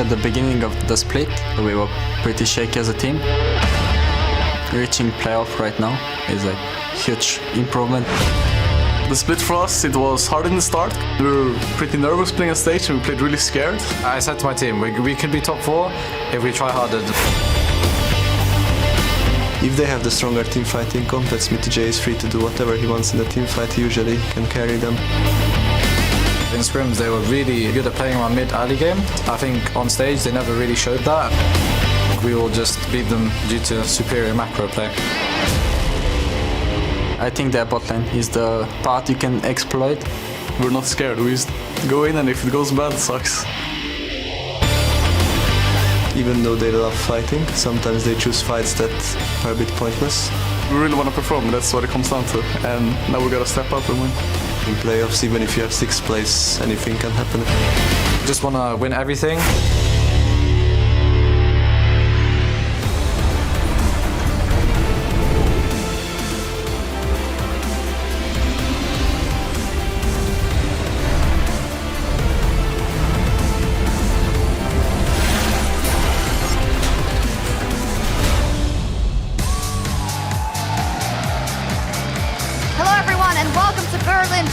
At the beginning of the split, we were pretty shaky as a team. Reaching playoff right now is a huge improvement. The split for us, it was hard in the start. We were pretty nervous playing on stage and we played really scared. I said to my team, we can be top 4 if we try harder. If they have the stronger team fighting comp, that Smithy J is free to do whatever he wants in the team fight. He usually can carry them. In scrims, they were really good at playing around mid-early game. I think on stage, they never really showed that. We will just beat them due to superior macro play. I think their bot lane is the part you can exploit. We're not scared, we just go in and if it goes bad, it sucks. Even though they love fighting, sometimes they choose fights that are a bit pointless. We really want to perform, that's what it comes down to. And now we gotta step up and win. In playoffs, even if you have 6th place, anything can happen. Just want to win everything.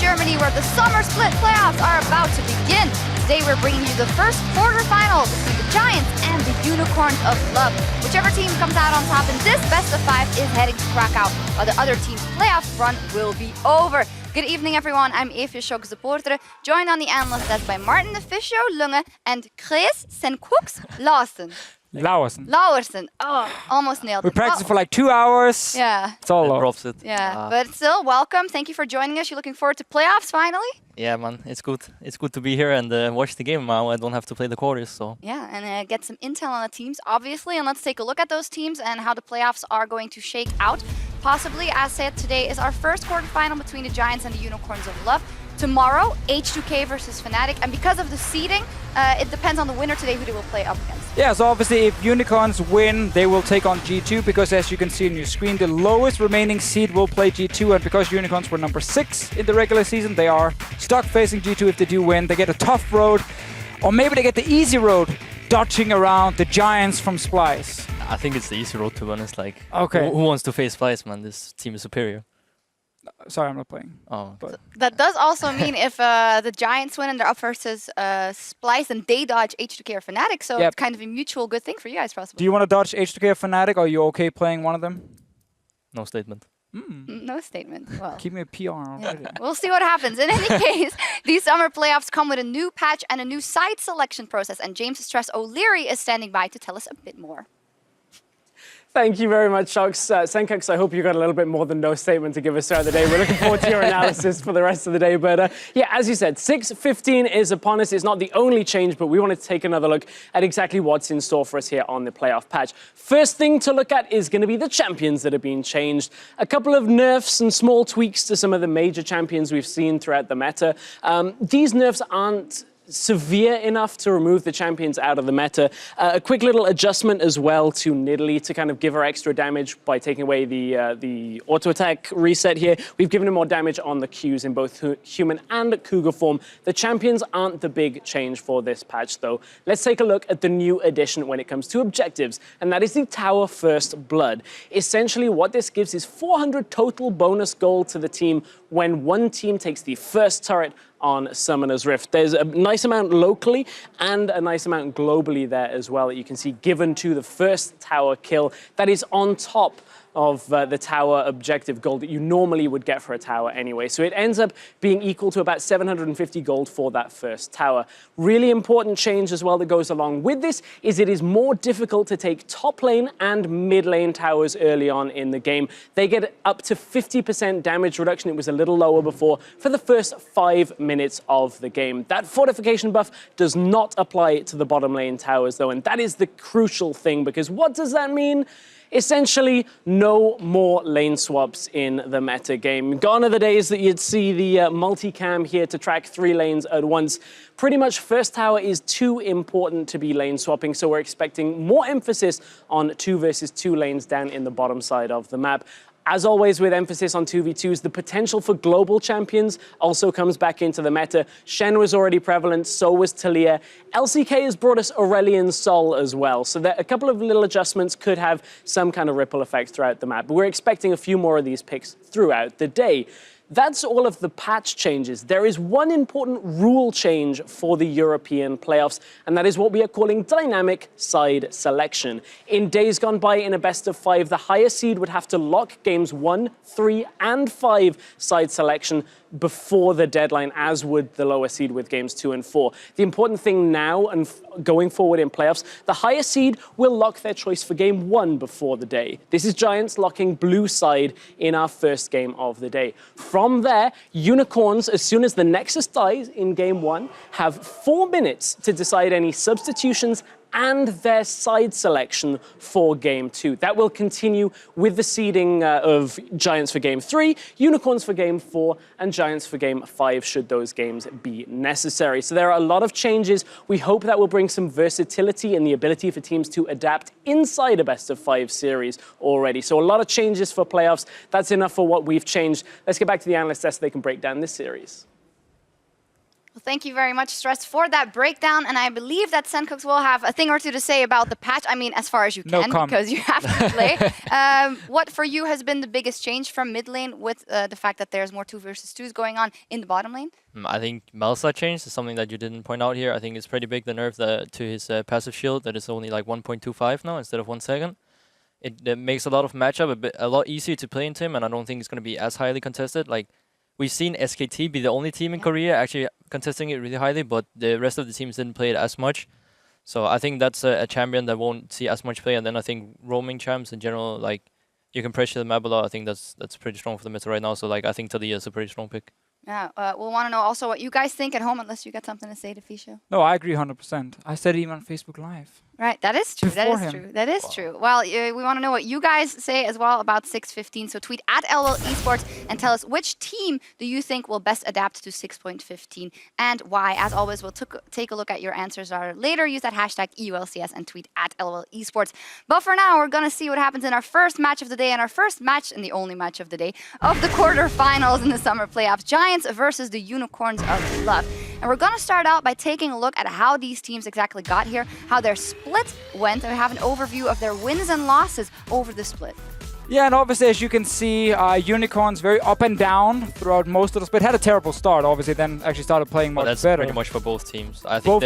Germany, where the summer split playoffs are about to begin. Today we're bringing you the first quarterfinal between the Giants and the Unicorns of Love. Whichever team comes out on top in this best of 5 is heading to Krakow, while the other team's playoff run will be over. Good evening, everyone. I'm Evie Schoks de Poortere, joined on the analyst desk by Martin de Fischo Lunge and Chris Senkoeks Lawson. Lauwersen. Oh, almost nailed it. We practiced for like 2 hours. Yeah. It's all over. Yeah, but still, welcome. Thank you for joining us. You're looking forward to playoffs finally? Yeah, man, it's good. It's good to be here and watch the game now. I don't have to play the quarters, so. Yeah, and get some intel on the teams, obviously. And let's take a look at those teams and how the playoffs are going to shake out. Possibly, as said, today is our first quarterfinal between the Giants and the Unicorns of Love. Tomorrow, H2K versus Fnatic, and because of the seeding, it depends on the winner today who they will play up against. Yeah, so obviously if Unicorns win, they will take on G2, because as you can see on your screen, the lowest remaining seed will play G2, and because Unicorns were number 6 in the regular season, they are stuck facing G2 if they do win. They get a tough road, or maybe they get the easy road, dodging around the Giants from Splice. I think it's the easy road, to be honest. Like, okay. Who wants to face Splice, man? This team is superior. Sorry, I'm not playing. Oh, but that does also mean if the Giants win and they're up versus Splice, and they dodge H2K or Fnatic, so it's kind of a mutual good thing for you guys, possibly. Do you want to dodge H2K or Fnatic, or are you okay playing one of them? No statement. No statement. Well, keep me a PR already. Yeah. We'll see what happens. In any case, these summer playoffs come with a new patch and a new side selection process, and James Stress O'Leary is standing by to tell us a bit more. Thank you very much, Schoks. Senkoeks, I hope you got a little bit more than no statement to give us throughout the day. We're looking forward to your analysis for the rest of the day. But yeah, as you said, 6:15 is upon us. It's not the only change, but we want to take another look at exactly what's in store for us here on the playoff patch. First thing to look at is going to be the champions that have been changed. A couple of nerfs and small tweaks to some of the major champions we've seen throughout the meta. These nerfs aren't severe enough to remove the champions out of the meta. A quick little adjustment as well to Nidalee to kind of give her extra damage by taking away the auto attack reset here. We've given her more damage on the Qs in both human and Cougar form. The champions aren't the big change for this patch though. Let's take a look at the new addition when it comes to objectives, and that is the Tower First Blood. Essentially what this gives is 400 total bonus gold to the team when one team takes the first turret on Summoner's Rift. There's a nice amount locally and a nice amount globally there as well that you can see given to the first tower kill. That is on top of the tower objective gold that you normally would get for a tower anyway. So it ends up being equal to about 750 gold for that first tower. Really important change as well that goes along with this is it is more difficult to take top lane and mid lane towers early on in the game. They get up to 50% damage reduction. It was a little lower before for the first 5 minutes of the game. That fortification buff does not apply to the bottom lane towers though, and that is the crucial thing, because what does that mean? Essentially, no more lane swaps in the meta game. Gone are the days that you'd see the multicam here to track 3 lanes at once. Pretty much first tower is too important to be lane swapping, so we're expecting more emphasis on 2 versus 2 lanes down in the bottom side of the map. As always, with emphasis on 2v2s, the potential for global champions also comes back into the meta. Shen was already prevalent, so was Talia. LCK has brought us Aurelion Sol as well, so that a couple of little adjustments could have some kind of ripple effect throughout the map. But we're expecting a few more of these picks throughout the day. That's all of the patch changes. There is one important rule change for the European playoffs, and that is what we are calling dynamic side selection. In days gone by, in a best of 5, the highest seed would have to lock games 1, 3, and 5 side selection before the deadline, as would the lower seed with games 2 and 4. The important thing now and going forward in playoffs, the highest seed will lock their choice for game 1 before the day. This is Giants locking blue side in our first game of the day. From there, Unicorns, as soon as the Nexus dies in game 1, have 4 minutes to decide any substitutions and their side selection for game 2. That will continue with the seeding of Giants for game 3, Unicorns for game 4, and Giants for game 5 should those games be necessary. So there are a lot of changes. We hope that will bring some versatility and the ability for teams to adapt inside a best of 5 series already. So a lot of changes for playoffs. That's enough for what we've changed. Let's get back to the analyst desk so they can break down this series. Well, thank you very much, Stress, for that breakdown. And I believe that Sencooks will have a thing or two to say about the patch. I mean, as far as you can, because you have to play. What for you has been the biggest change from mid lane with the fact that there's more 2 versus 2s going on in the bottom lane? I think Melsa change is something that you didn't point out here. I think it's pretty big, the nerf to his passive shield, that is only like 1.25 now instead of 1 second. It makes a lot of matchup a lot easier to play into him, and I don't think it's going to be as highly contested. Like, we've seen SKT be the only team in Korea actually contesting it really highly, but the rest of the teams didn't play it as much. So I think that's a champion that won't see as much play. And then I think roaming champs in general, like, you can pressure the map a lot. I think that's pretty strong for the meta right now. So like, I think Talia is a pretty strong pick. Yeah, we'll want to know also what you guys think at home, unless you got something to say to Fisho. No, I agree 100%. I said it even on Facebook Live. Right, that is true. That is true. That is true. Well, we want to know what you guys say as well about 6.15. So tweet at LOL Esports and tell us which team do you think will best adapt to 6.15 and why. As always, we'll take a look at your answers later. Use that hashtag EULCS and tweet at LOL Esports. But for now, we're going to see what happens in our first match of the day and our first match and the only match of the day of the quarterfinals in the summer playoffs. Giants versus the Unicorns of Love. And we're going to start out by taking a look at how these teams exactly got here, how their split went, and we have an overview of their wins and losses over the split. Yeah, and obviously, as you can see, Unicorns very up and down throughout most of the split. Had a terrible start, obviously, then actually started playing much that's better. Pretty much for both teams. I think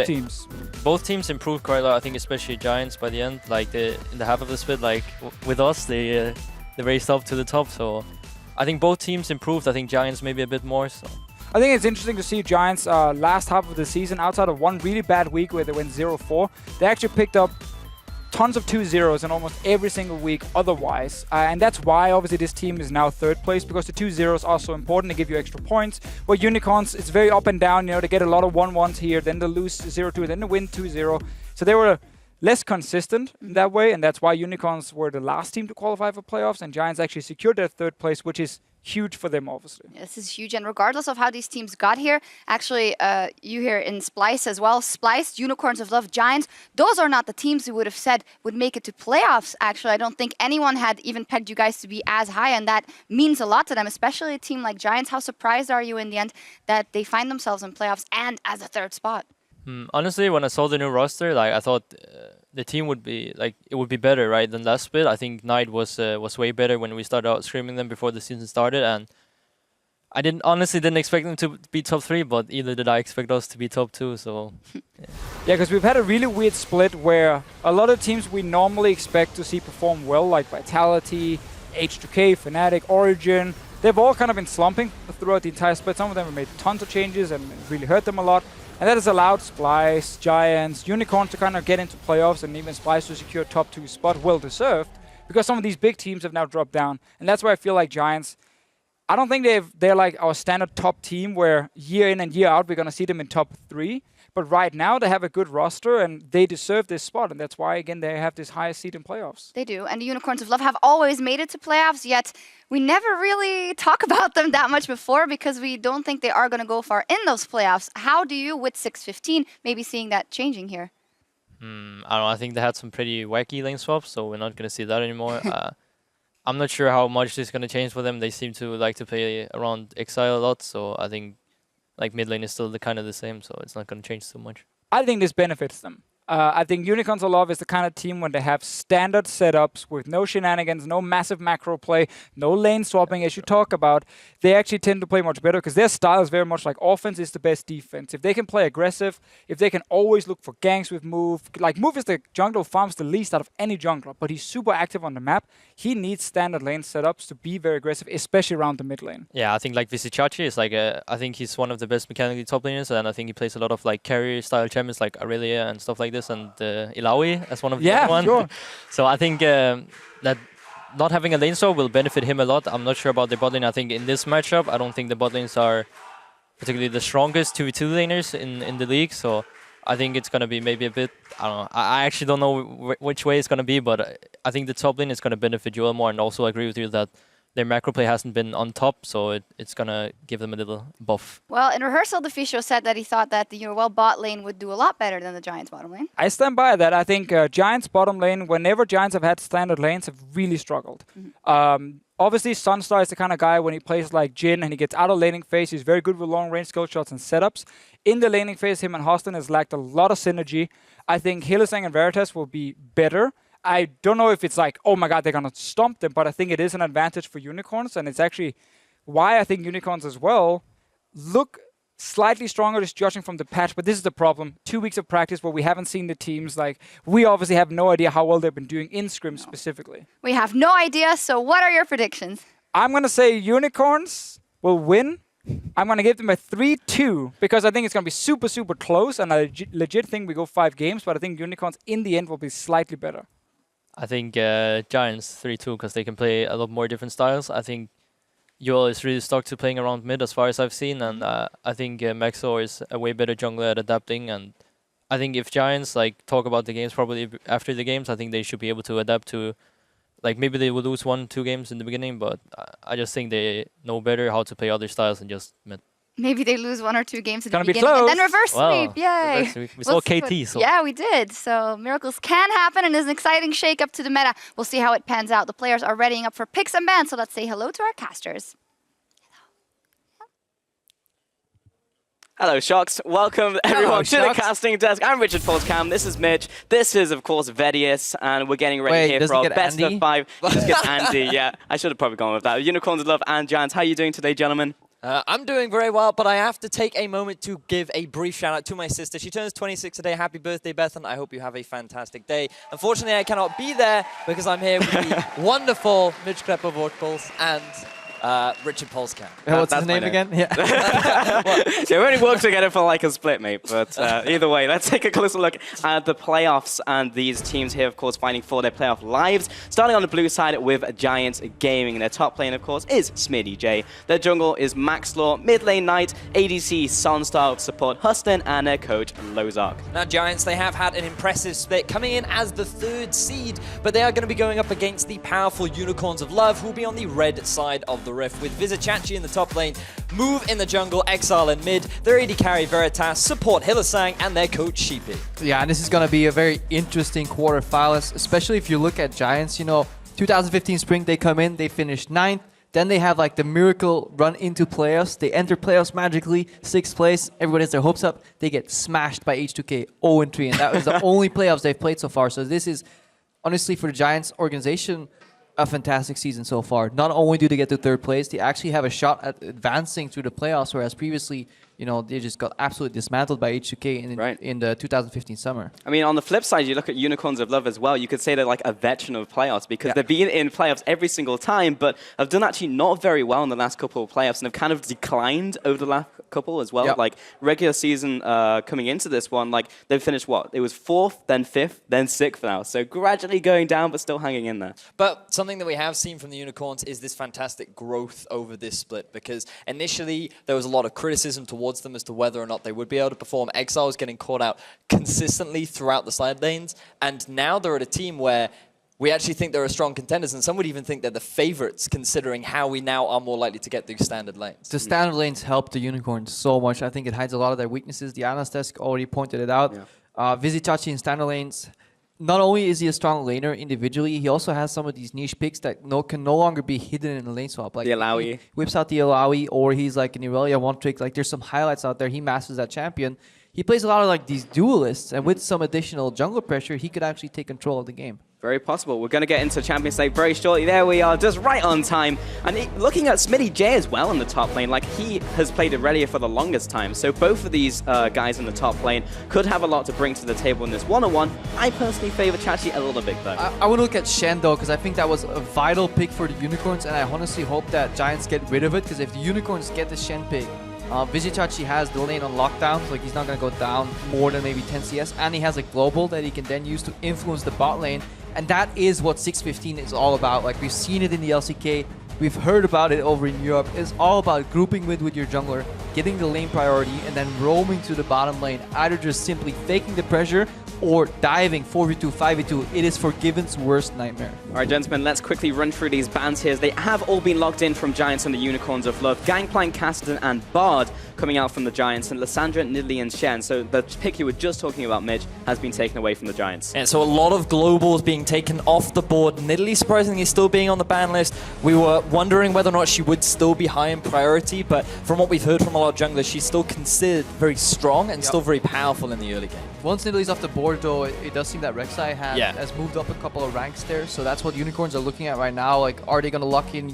both teams improved quite a lot. I think especially Giants by the end, like in the half of the split, like with us, they raced up to the top. So I think both teams improved. I think Giants maybe a bit more. So I think it's interesting to see Giants last half of the season, outside of one really bad week where they went 0-4, they actually picked up tons of 2-0s in almost every single week otherwise. And that's why, obviously, this team is now 3rd place, because the 2-0s are so important. They give you extra points. But Unicorns, it's very up and down. You know, they get a lot of 1-1s here, then they lose 0-2, then they win 2-0. So they were less consistent in that way, and that's why Unicorns were the last team to qualify for playoffs, and Giants actually secured their 3rd place, which is huge for them, obviously. This is huge, and regardless of how these teams got here, actually, you hear in Splice as well, Splice, Unicorns of Love, Giants, those are not the teams we would have said would make it to playoffs, actually. I don't think anyone had even pegged you guys to be as high, and that means a lot to them, especially a team like Giants. How surprised are you in the end that they find themselves in playoffs and as a 3rd spot? Honestly, when I saw the new roster, like, I thought the team would be like, it would be better, right, than last split. I think Knight was way better when we started out screaming them before the season started, and I honestly didn't expect them to be top 3, but either did I expect us to be top 2. So yeah, because we've had a really weird split where a lot of teams we normally expect to see perform well, like Vitality, H2K, Fnatic, Origin, they've all kind of been slumping throughout the entire split. Some of them have made tons of changes and it really hurt them a lot. And that has allowed Splice, Giants, Unicorn to kind of get into playoffs, and even Splice to secure top 2 spot, well deserved, because some of these big teams have now dropped down. And that's why I feel like Giants, I don't think they're like our standard top team where year in and year out we're going to see them in top 3. But right now they have a good roster and they deserve this spot. And that's why, again, they have this highest seed in playoffs. They do. And the Unicorns of Love have always made it to playoffs, yet we never really talk about them that much before because we don't think they are going to go far in those playoffs. How do you, with 6.15, maybe seeing that changing here? I don't know. I think they had some pretty wacky lane swaps, so we're not going to see that anymore. I'm not sure how much this is going to change for them. They seem to like to play around Exile a lot, so I think like mid lane is still kind of the same, so it's not going to change too much. I think this benefits them. I think Unicorns of Love is the kind of team when they have standard setups with no shenanigans, no massive macro play, no lane swapping as you talk about. They actually tend to play much better because their style is very much like offense is the best defense. If they can play aggressive, if they can always look for ganks with Move. Like Move is the jungler who farms the least out of any jungler, but he's super active on the map. He needs standard lane setups to be very aggressive, especially around the mid lane. Yeah, I think like Visichachi is like I think he's one of the best mechanically top laners, and I think he plays a lot of like carry style champions like Aurelia and stuff like this, and Ilaoi as one of the other one. Sure. So I think that not having a lane swap will benefit him a lot. I'm not sure about the bot lane. I think in this matchup, I don't think the bot lanes are particularly the strongest 2v2 laners in the league. So I think it's going to be maybe a bit, I don't know. I actually don't know which way it's going to be, but I think the top lane is going to benefit UOL more. And also agree with you that their macro play hasn't been on top, so it's going to give them a little buff. Well, in rehearsal, the Fisho said that he thought that the UOL bot lane would do a lot better than the Giants bottom lane. I stand by that. I think Giants bottom lane, whenever Giants have had standard lanes, have really struggled. Obviously, Sunstar is the kind of guy when he plays like Jhin and he gets out of laning phase, he's very good with long-range skill shots and setups. In the laning phase, him and Hostin has lacked a lot of synergy. I think Hylissang and Veritas will be better. I don't know if it's like, oh my god, they're going to stomp them, but I think it is an advantage for Unicorns, and it's actually why I think Unicorns as well look slightly stronger just judging from the patch, but this is the problem. 2 weeks of practice where we haven't seen the teams, like, we obviously have no idea how well they've been doing in scrims specifically. We have no idea, so what are your predictions? I'm going to say Unicorns will win. I'm going to give them a 3-2 because I think it's going to be super, super close, and I legit think we go 5 games, but I think Unicorns in the end will be slightly better. I think Giants 3-2 because they can play a lot more different styles. I think UOL is really stuck to playing around mid as far as I've seen, and I think Maxor is a way better jungler at adapting. And I think if Giants like talk about the games probably after the games, I think they should be able to adapt to, like maybe they will lose 1-2 games in the beginning, but I just think they know better how to play other styles than just mid. Maybe they lose 1 or 2 games in the Gonna be beginning close. and then reverse sweep. Yay! Reverse sweep. We saw KT. So. Yeah, we did. So miracles can happen, and it's an exciting shake-up to the meta. We'll see how it pans out. The players are readying up for picks and bans, so let's say hello to our casters. Hello, Shocks. Welcome, everyone, to the Shocks. casting desk. I'm Richard Polscam. This is Mitch. This is, of course, Vedius, and we're getting ready here for our best of 5. Just get Andy, yeah. I should have probably gone with that. Unicorns of Love and Giants. How are you doing today, gentlemen? I'm doing very well, but I have to take a moment to give a brief shout out to my sister. She turns 26 today. Happy birthday, Bethan. I hope you have a fantastic day. Unfortunately, I cannot be there because I'm here with the wonderful Mitch Krepper-Vortpuls and Richard Polscam. What's his name again? Yeah. Yeah, we only worked together for like a split, mate. But either way, let's take a closer look at the playoffs and these teams here, of course, fighting for their playoff lives. Starting on the blue side with Giants Gaming. Their top lane, of course, is Smitty J. Their jungle is Maxlaw, mid lane Knight, ADC Sunstar, support Huston, and their coach Lozark. Now, Giants, they have had an impressive split, coming in as the 3rd seed, but they are going to be going up against the powerful Unicorns of Love, who will be on the red side of the rift, with Visichachi in the top lane, Move in the jungle, Exile in mid, their AD carry Veritas, support Hylissang, and their coach Sheepy. Yeah, and this is going to be a very interesting quarterfinals, especially if you look at Giants. You know, 2015 spring, they come in, they finish 9th. Then they have like the miracle run into playoffs. They enter playoffs magically, 6th place. Everyone has their hopes up. They get smashed by H2K 0-3, and that was the only playoffs they've played so far. So this is, honestly, for the Giants organization, a fantastic season so far. Not only do they get to 3rd place, they actually have a shot at advancing through the playoffs, whereas previously, you know, they just got absolutely dismantled by H2K in the 2015 summer. I mean, on the flip side, you look at Unicorns of Love as well. You could say they're like a veteran of playoffs because they've been in playoffs every single time, but have done actually not very well in the last couple of playoffs and have kind of declined over the last couple as well. Like regular season coming into this one, like they've finished what? It was 4th, then 5th, then 6th now. So gradually going down, but still hanging in there. But something that we have seen from the Unicorns is this fantastic growth over this split, because initially there was a lot of criticism towards them as to whether or not they would be able to perform. Exile was getting caught out consistently throughout the side lanes, and now they're at a team where we actually think they're a strong contenders, and some would even think they're the favorites, considering how we now are more likely to get these standard lanes. The standard lanes help the Unicorns so much. I think it hides a lot of their weaknesses. The Analyst desk already pointed it out. Visichachi in standard lanes not only is he a strong laner individually, he also has some of these niche picks that can no longer be hidden in a lane swap. Like the Alawi. He whips out the Alawi, or he's like an Irelia one trick. Like there's some highlights out there. He masters that champion. He plays a lot of like these duelists, and with some additional jungler pressure, he could actually take control of the game. Very possible. We're going to get into Champions League very shortly. There we are, just right on time. And looking at Smitty J as well in the top lane, like he has played Irelia for the longest time. So both of these guys in the top lane could have a lot to bring to the table in this one-on-one. I personally favor Chachi a little bit though. I would look at Shen though, because I think that was a vital pick for the Unicorns, and I honestly hope that Giants get rid of it, because if the Unicorns get the Shen pick, Vizichachi has the lane on lockdown, so like he's not going to go down more than maybe 10 CS, and he has a global that he can then use to influence the bot lane, and that is what 615 is all about. Like we've seen it in the LCK, we've heard about it over in Europe. It's all about grouping with your jungler, getting the lane priority, and then roaming to the bottom lane, either just simply faking the pressure or diving 4v2, 5v2. It is Forgiven's worst nightmare. All right, gentlemen, let's quickly run through these bans here. They have all been locked in from Giants and the Unicorns of Love. Gangplank, Cassidy, and Bard coming out from the Giants, and Lysandra, Nidalee, and Shen. So the pick you were just talking about, Mitch, has been taken away from the Giants. And so a lot of globals being taken off the board. Nidalee surprisingly still being on the ban list. We were wondering whether or not she would still be high in priority, but from what we've heard from a lot of junglers, she's still considered very strong and still very powerful in the early game. Once Nidalee's off the board though, it does seem that Rek'Sai has moved up a couple of ranks there, so that's what Unicorns are looking at right now. Like, are they going to lock in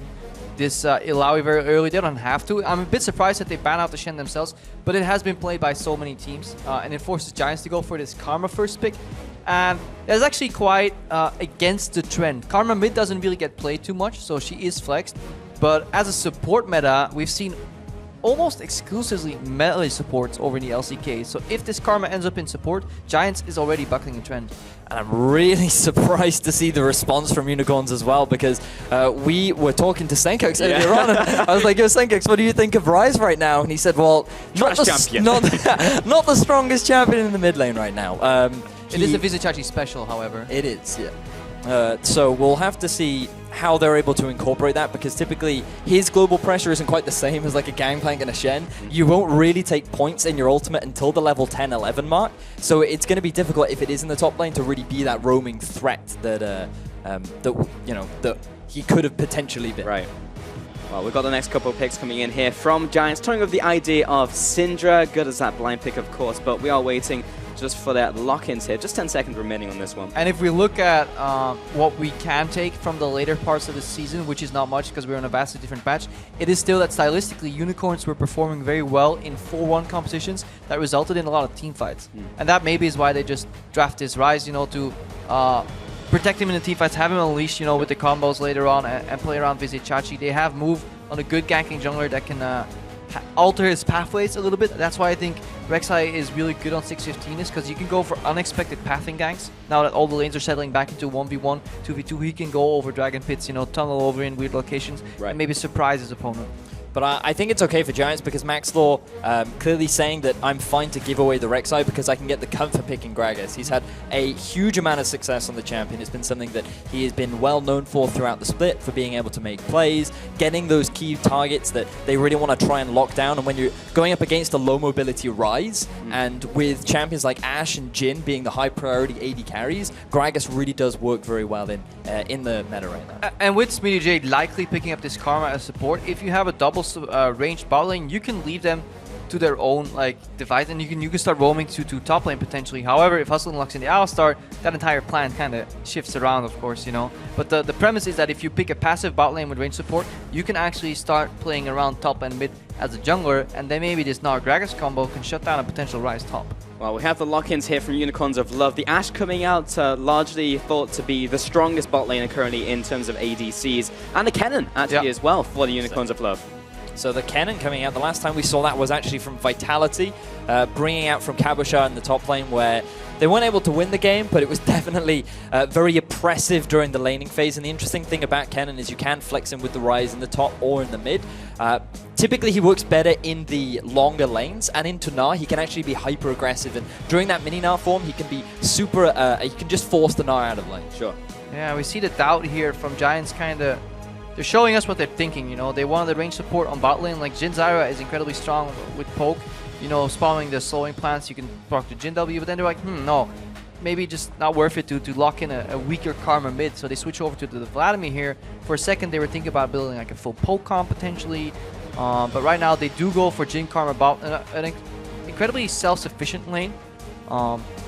this Illaoi very early? They don't have to. I'm a bit surprised that they ban out the Shen themselves, but it has been played by so many teams, and it forces Giants to go for this Karma first pick. And that's actually quite against the trend. Karma mid doesn't really get played too much, so she is flexed, but as a support meta, we've seen almost exclusively melee supports over in the LCK. So if this Karma ends up in support, Giants is already buckling a trend. And I'm really surprised to see the response from Unicorns as well, because we were talking to Senkex earlier on, and I was like, yo, Senkex, what do you think of Ryze right now? And he said, well, not the strongest champion in the mid lane right now. It is a Vizichachi special, however. It is, yeah. So we'll have to see how they're able to incorporate that, because typically his global pressure isn't quite the same as like a Gangplank and a Shen. You won't really take points in your ultimate until the level 10-11 mark, so it's going to be difficult if it is in the top lane to really be that roaming threat that that he could have potentially been. Right. Well, we've got the next couple of picks coming in here from Giants, toying with the idea of Syndra. Good as that blind pick, of course, but we are waiting just for that lock-ins here. Just 10 seconds remaining on this one. And if we look at what we can take from the later parts of the season, which is not much because we're on a vastly different patch, it is still that stylistically Unicorns were performing very well in 4-1 competitions that resulted in a lot of team fights. And that maybe is why they just draft this Ryze, to protect him in the team fights, have him unleash, with the combos later on, and play around Vizichachi. They have move on a good ganking jungler that can alter his pathways a little bit. That's why I think Rek'Sai is really good on 615, is because you can go for unexpected pathing ganks. Now that all the lanes are settling back into 1v1, 2v2, he can go over dragon pits, tunnel over in weird locations, and maybe surprise his opponent. But I think it's okay for Giants, because Maxlaw clearly saying that I'm fine to give away the Rek'Sai because I can get the comfort pick in Gragas. He's had a huge amount of success on the champion. It's been something that he has been well known for throughout the split, for being able to make plays, getting those key targets that they really want to try and lock down. And when you're going up against a low mobility Ryze, and with champions like Ashe and Jhin being the high priority AD carries, Gragas really does work very well in the meta right now. And with Smitty J likely picking up this Karma as support, if you have a double ranged bot lane, you can leave them to their own device, and you can start roaming to top lane potentially. However, if Hustle unlocks in the Alistar, that entire plan kind of shifts around, of course, But the premise is that if you pick a passive bot lane with range support, you can actually start playing around top and mid as a jungler, and then maybe this Gnar Gragas combo can shut down a potential Ryze top. Well, we have the lock-ins here from Unicorns of Love. The Ashe coming out largely thought to be the strongest bot laner currently in terms of ADCs, and the Kennen actually as well for the Unicorns of Love. So the Kennen coming out, the last time we saw that was actually from Vitality, bringing out from Cabochard in the top lane, where they weren't able to win the game, but it was definitely very oppressive during the laning phase. And the interesting thing about Kennen is you can flex him with the Ryze in the top or in the mid. Typically, he works better in the longer lanes, and in Gnar, he can actually be hyper aggressive. And during that mini Gnar form, he can be super. He can just force the Gnar out of lane. Sure. Yeah, we see the doubt here from Giants kind of. They're showing us what they're thinking, They wanted the range support on bot lane. Like, Jhin Zyra is incredibly strong with poke, spawning the slowing plants. You can proc to Jhin W, but then they're like, no. maybe just not worth it to lock in a weaker Karma mid. So they switch over to the Vladimir here. For a second, they were thinking about building like a full poke comp potentially. But right now, they do go for Jin Karma about an incredibly self-sufficient lane.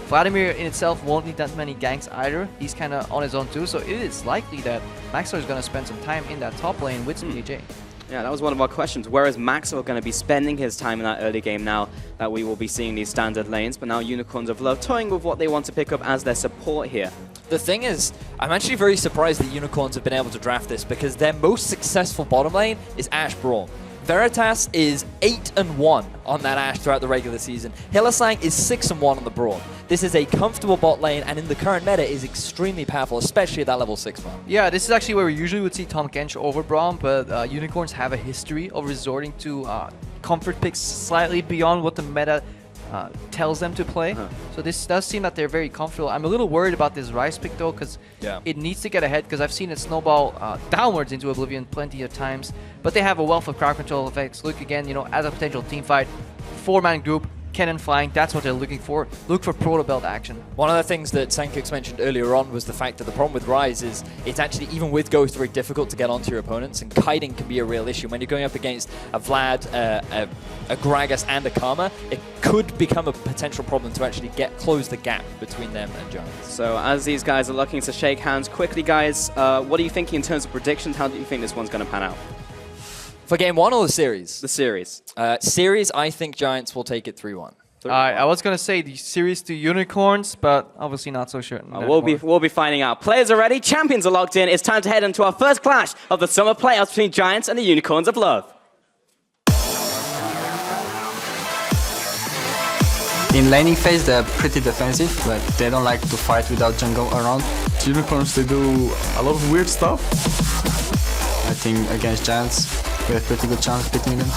Vladimir in itself won't need that many ganks either. He's kind of on his own too. So it is likely that Maxor is going to spend some time in that top lane with SmittyJ. Yeah, that was one of our questions. Where is Maxwell going to be spending his time in that early game now that we will be seeing these standard lanes? But now Unicorns of Love toying with what they want to pick up as their support here. The thing is, I'm actually very surprised that Unicorns have been able to draft this because their most successful bottom lane is Ashe Brawl. Veritas is 8-1 on that Ashe throughout the regular season. Hylissang is 6-1 on the Brawl. This is a comfortable bot lane, and in the current meta is extremely powerful, especially at that level 6 mark. Yeah, this is actually where we usually would see Tahm Kench over Braum, but Unicorns have a history of resorting to comfort picks slightly beyond what the meta tells them to play. So this does seem that they're very comfortable. I'm a little worried about this Ryze pick though, because it needs to get ahead, because I've seen it snowball downwards into Oblivion plenty of times. But they have a wealth of crowd control effects. Look again, you know, as a potential team fight, 4-man group, cannon flying, that's what they're looking for. Look for proto belt action. One of the things that Sankix mentioned earlier on was the fact that the problem with Ryze is it's actually, even with Ghost, very difficult to get onto your opponents, and kiting can be a real issue. When you're going up against a Vlad, a Gragas, and a Karma, it could become a potential problem to actually close the gap between them and Giants. So as these guys are looking to shake hands quickly, guys, what are you thinking in terms of predictions? How do you think this one's going to pan out? For game one or the series? The series. Series, I think Giants will take it 3-1. I was going to say the series to Unicorns, but obviously not so sure. We'll be finding out. Players are ready, champions are locked in. It's time to head into our first clash of the summer playoffs between Giants and the Unicorns of Love. In laning phase, they're pretty defensive. Like, they don't like to fight without jungle around. Unicorns, they do a lot of weird stuff. I think against Giants, we have pretty good chance beating them.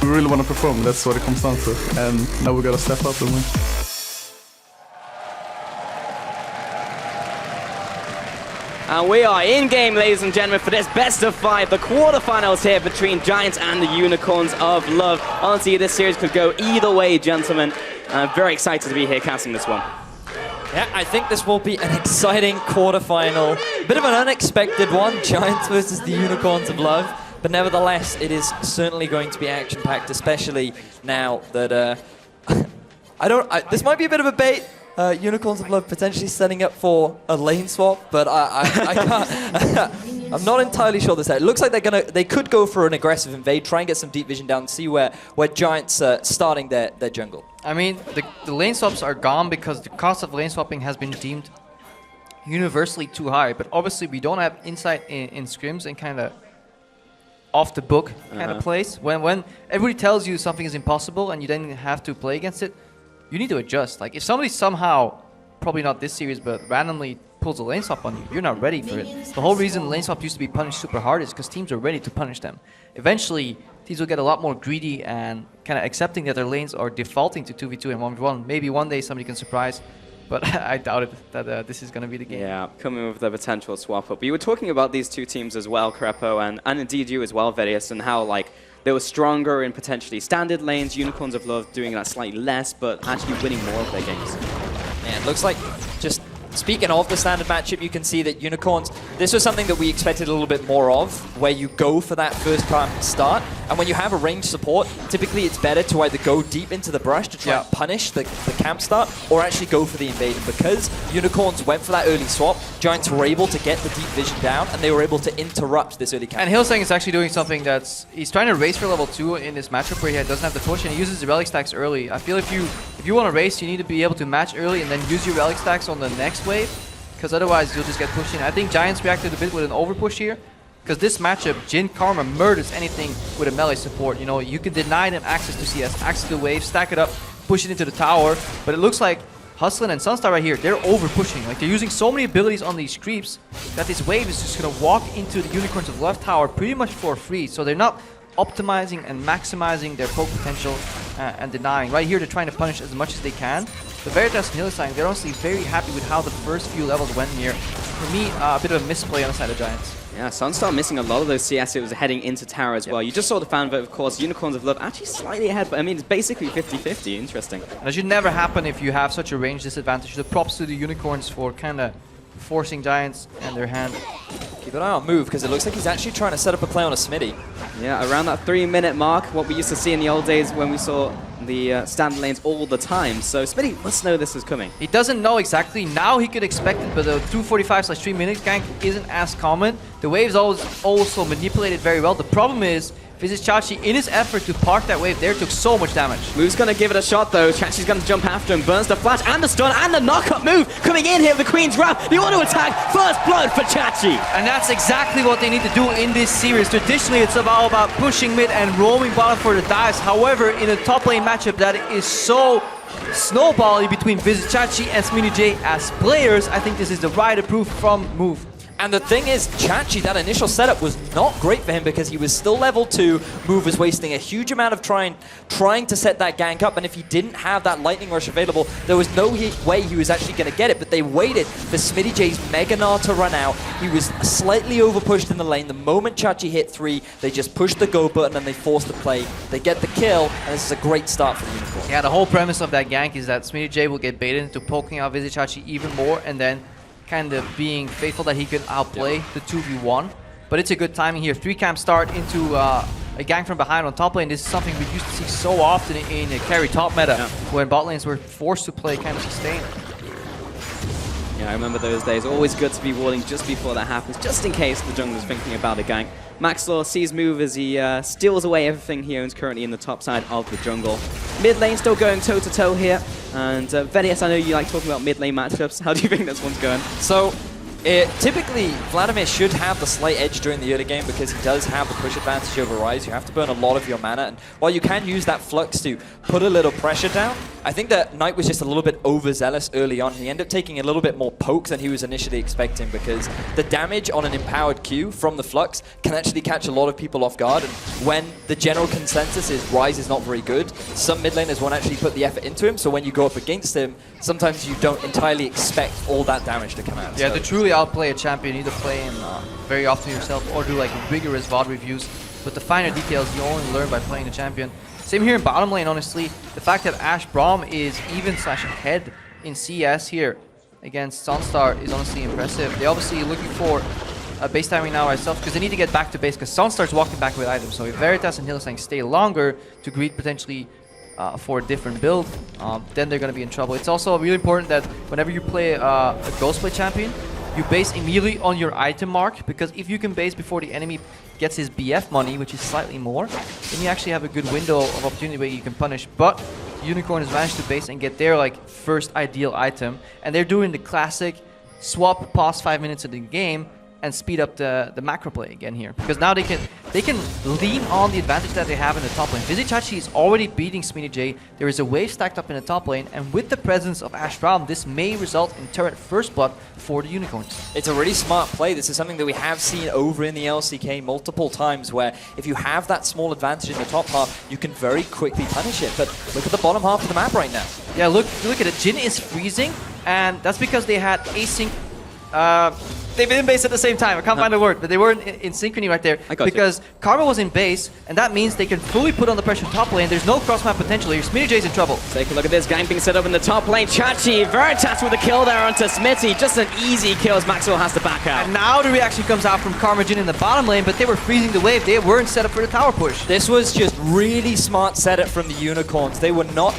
We really want to perform, that's what it comes down to. And now we gotta step up and win. And we are in game, ladies and gentlemen, for this best of 5, the quarterfinals here between Giants and the Unicorns of Love. Honestly, this series could go either way, gentlemen. I'm very excited to be here casting this one. Yeah, I think this will be an exciting quarterfinal. Bit of an unexpected one, Giants versus the Unicorns of Love. But nevertheless, it is certainly going to be action-packed, especially now that... this might be a bit of a bait. Unicorns of Love potentially setting up for a lane swap, but I can't... I'm not entirely sure this. It looks like they could go for an aggressive invade, try and get some deep vision down, see where Giants are starting their jungle. I mean, the lane swaps are gone because the cost of lane swapping has been deemed universally too high. But obviously, we don't have insight in scrims and kind of off the book kind of plays. When everybody tells you something is impossible and you then have to play against it, you need to adjust. Like if somebody somehow, probably not this series, but randomly pulls a lane swap on you, you're not ready for it. The whole reason lane swap used to be punished super hard is because teams are ready to punish them. Eventually, teams will get a lot more greedy and kind of accepting that their lanes are defaulting to 2v2 and 1v1. Maybe one day somebody can surprise, but I doubt it that this is going to be the game. Yeah, coming with the potential swap up. But you were talking about these two teams as well, Crepo, and indeed you as well, Vedius, and how like they were stronger in potentially standard lanes, Unicorns of Love doing that slightly less, but actually winning more of their games. Man, it looks like just... Speaking of the standard matchup, you can see that Unicorns, this was something that we expected a little bit more of, where you go for that first camp start, and when you have a ranged support, typically it's better to either go deep into the brush to try and punish the camp start, or actually go for the invasion. Because Unicorns went for that early swap, Giants were able to get the deep vision down, and they were able to interrupt this early camp. And Hylissang is actually doing something he's trying to race for level 2 in this matchup where he doesn't have the push, and he uses the relic stacks early. I feel if you want to race, you need to be able to match early and then use your relic stacks on the next wave, because otherwise you'll just get pushed in. I think Giants reacted a bit with an overpush here, because this matchup, Jin Karma murders anything with a melee support. You know, you can deny them access to CS, access to the wave, stack it up, push it into the tower, but it looks like Hustlin and Sunstar right here, they're over pushing. Like they're using so many abilities on these creeps that this wave is just gonna walk into the Unicorns of Love tower pretty much for free. So they're not optimizing and maximizing their poke potential and denying. Right here, they're trying to punish as much as they can. The Veritas and Hylissang, they're honestly very happy with how the first few levels went here. For me, a bit of a misplay on the side of Giants. Yeah, Sunstar missing a lot of those CS. It was heading into tower as well. You just saw the fan vote, of course. Unicorns of Love actually slightly ahead, but I mean, it's basically 50-50. Interesting. That should never happen if you have such a range disadvantage. The props to the Unicorns for kind of forcing Giants and their hand. Keep an eye on Move, because it looks like he's actually trying to set up a play on a Smitty. Yeah, around that 3-minute mark, what we used to see in the old days when we saw the standard lanes all the time. So Smitty must know this is coming. He doesn't know exactly. Now he could expect it, but the 2:45/3 minute gank isn't as common. The wave's also manipulated very well. The problem is, Chachi, in his effort to park that wave there, took so much damage. Move's gonna give it a shot though. Chachi's gonna jump after him, burns the flash and the stun and the knock-up move coming in here with the Queen's Wrath. The auto attack, first blood for Chachi. And that's exactly what they need to do in this series. Traditionally, it's all about pushing mid and roaming bottom for the dives. However, in a top lane matchup that is so snowbally between Chachi and Smitty J as players, I think this is the right approval from Move. And the thing is, Chachi, that initial setup was not great for him because he was still level 2. Move was wasting a huge amount of trying to set that gank up, and if he didn't have that Lightning Rush available, there was no way he was actually going to get it, but they waited for Smitty J's Mega Gnar to run out. He was slightly overpushed in the lane. The moment Chachi hit 3, they just pushed the go button and they forced the play. They get the kill, and this is a great start for the Unicorn. Yeah, the whole premise of that gank is that Smitty J will get baited into poking out Chachi even more, and then kind of being faithful that he could outplay the 2v1. But it's a good timing here. 3-camp start into a gank from behind on top lane. This is something we used to see so often in a carry top meta, when bot lanes were forced to play kind of sustained. Yeah, I remember those days. Always good to be warding just before that happens, just in case the jungler's thinking about a gank. Maxlaw sees Move as he steals away everything he owns currently in the top side of the jungle. Mid lane still going toe-to-toe here. And Vedius, I know you like talking about mid lane matchups. How do you think this one's going? So, typically, Vladimir should have the slight edge during the early game because he does have the push advantage over Ryze. You have to burn a lot of your mana, and while you can use that Flux to put a little pressure down, I think that Knight was just a little bit overzealous early on. He ended up taking a little bit more poke than he was initially expecting because the damage on an empowered Q from the Flux can actually catch a lot of people off guard, and when the general consensus is Ryze is not very good, some mid laners won't actually put the effort into him, so when you go up against him, sometimes you don't entirely expect all that damage to come out. Yeah, so to truly outplay a champion, you either play him very often yourself or do like rigorous VOD reviews, but the finer details you only learn by playing the champion. Same here in bottom lane, honestly. The fact that Ash Braum is even/ahead in CS here against Sunstar is honestly impressive. They're obviously looking for base timing now ourselves because they need to get back to base because Sunstar's walking back with items. So if Veritas and Hillsang stay longer to greet potentially for a different build, then they're going to be in trouble. It's also really important that whenever you play a Ghostplay champion, you base immediately on your item mark, because if you can base before the enemy gets his BF money, which is slightly more, then you actually have a good window of opportunity where you can punish. But Unicorn has managed to base and get their first ideal item, and they're doing the classic swap past 5 minutes of the game and speed up the macro play again here, because now they can lean on the advantage that they have in the top lane. Chachi is already beating Smitty J. There is a wave stacked up in the top lane, and with the presence of Ash Braum, this may result in turret first blood for the Unicorns. It's a really smart play. This is something that we have seen over in the LCK multiple times, where if you have that small advantage in the top half, you can very quickly punish it. But look at the bottom half of the map right now. Yeah, look at it. Jhin is freezing, and that's because they had async. They've been in base at the same time. I can't find a word, but they were in synchrony right there. Because Karma was in base, and that means they can fully put on the pressure top lane. There's no cross-map potential here. Smitty J's in trouble. Take a look at this. Gang being set up in the top lane. Chachi, Veritas with a kill there onto Smitty. Just an easy kill as Maxwell has to back out. And now the reaction comes out from Karma Jhin in the bottom lane, but they were freezing the wave. They weren't set up for the tower push. This was just really smart setup from the Unicorns. They were not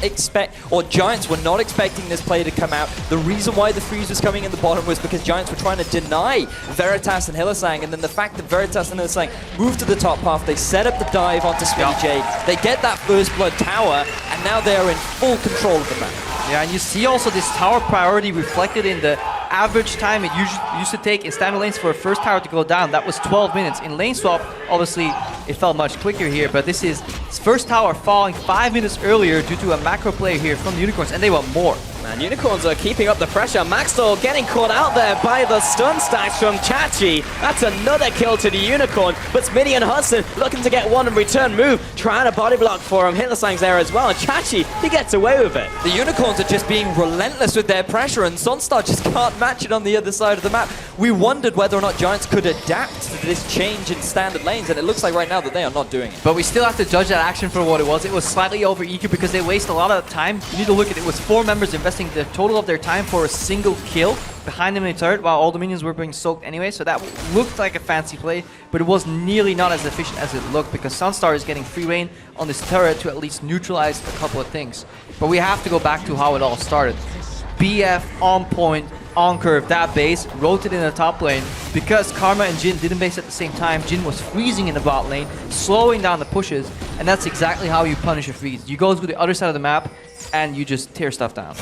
Giants were not expecting this play to come out. The reason why the freeze was coming in the bottom was because Giants were trying to deny Veritas and Hillsang, and then the fact that Veritas and Hillsang moved to the top path, they set up the dive onto Smitty J, they get that first blood tower, and now they're in full control of the map. Yeah, and you see also this tower priority reflected in the average time it used to take in standard lanes for a first tower to go down. That was 12 minutes. In lane swap, obviously, it felt much quicker here, but this is his first tower falling 5 minutes earlier due to a macro play here from the Unicorns, and they want more. Man, Unicorns are keeping up the pressure. Maxwell getting caught out there by the stun stacks from Chachi. That's another kill to the Unicorn. But Smitty and Hudson looking to get one in return move. Trying to body block for him. Hitlersang's there as well. And Chachi, he gets away with it. The Unicorns are just being relentless with their pressure, and Sunstar just can't match it on the other side of the map. We wondered whether or not Giants could adapt to this change in standard lanes, and it looks like right now that they are not doing it. But we still have to judge that action for what it was. It was slightly over EQ because they waste a lot of time. You need to look at it. It was 4 members investing the total of their time for a single kill behind them in the turret while all the minions were being soaked anyway, so that looked like a fancy play, but it was nearly not as efficient as it looked because Sunstar is getting free reign on this turret to at least neutralize a couple of things. But we have to go back to how it all started. BF on point, on curve, that base, rotated in the top lane. Because Karma and Jin didn't base at the same time, Jin was freezing in the bot lane, slowing down the pushes, and that's exactly how you punish a freeze. You go to the other side of the map, and you just tear stuff down.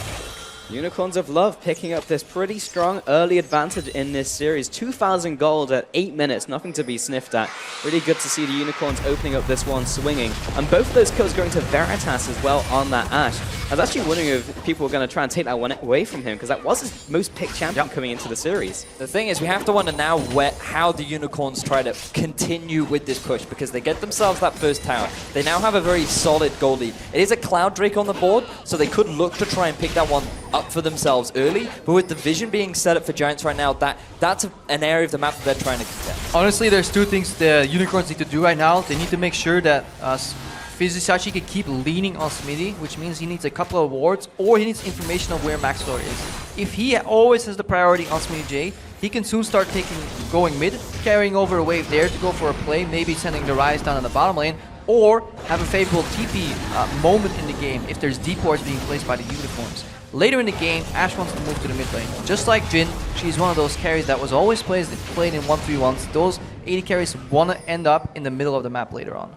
Unicorns of Love picking up this pretty strong early advantage in this series. 2,000 gold at 8 minutes, nothing to be sniffed at. Really good to see the Unicorns opening up this one, swinging. And both of those kills going to Veritas as well on that Ashe. I was actually wondering if people were going to try and take that one away from him, because that was his most picked champion coming into the series. The thing is, we have to wonder now how the Unicorns try to continue with this push, because they get themselves that first tower. They now have a very solid gold lead. It is a Cloud Drake on the board, so they could look to try and pick that one up for themselves early, but with the vision being set up for Giants right now, that's an area of the map that they're trying to get. Honestly, there's 2 things the Unicorns need to do right now. They need to make sure that Fizisachi can keep leaning on Smitty, which means he needs a couple of wards, or he needs information of where Maxlor is. If he always has the priority on Smitty J, he can soon start going mid, carrying over a wave there to go for a play, maybe sending the Rise down in the bottom lane, or have a favorable TP moment in the game if there's deep wards being placed by the Unicorns. Later in the game, Ashe wants to move to the mid lane. Just like Jin, she's one of those carries that was always played in 1v1s. Those AD carries want to end up in the middle of the map later on.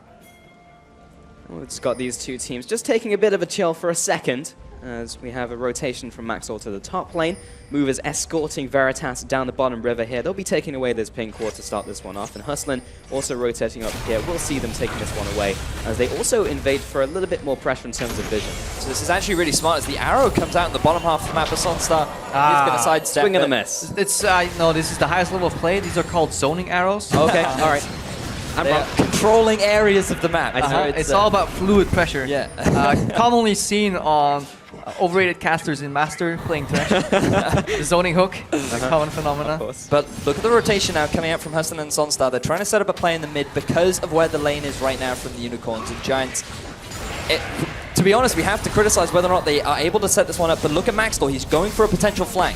Well, it's got these two teams just taking a bit of a chill for a second, as we have a rotation from Maxwell to the top lane. Movers escorting Veritas down the bottom river here. They'll be taking away this pink ward to start this one off. And Hustlin also rotating up here. We'll see them taking this one away, as they also invade for a little bit more pressure in terms of vision. So this is actually really smart, as the arrow comes out in the bottom half of the map of Sunstar. He's going to sidestep. Swing and a miss. It's no, this is the highest level of play. These are called zoning arrows. Okay, all right. I'm controlling areas of the map. It's all about fluid pressure. Yeah. Commonly seen on overrated casters in Master playing Thresh. The zoning hook, a common phenomena. But look at the rotation now coming out from Huston and Sunstar. They're trying to set up a play in the mid because of where the lane is right now from the Unicorns and Giants. To be honest, we have to criticize whether or not they are able to set this one up, but look at Maxwell. He's going for a potential flank.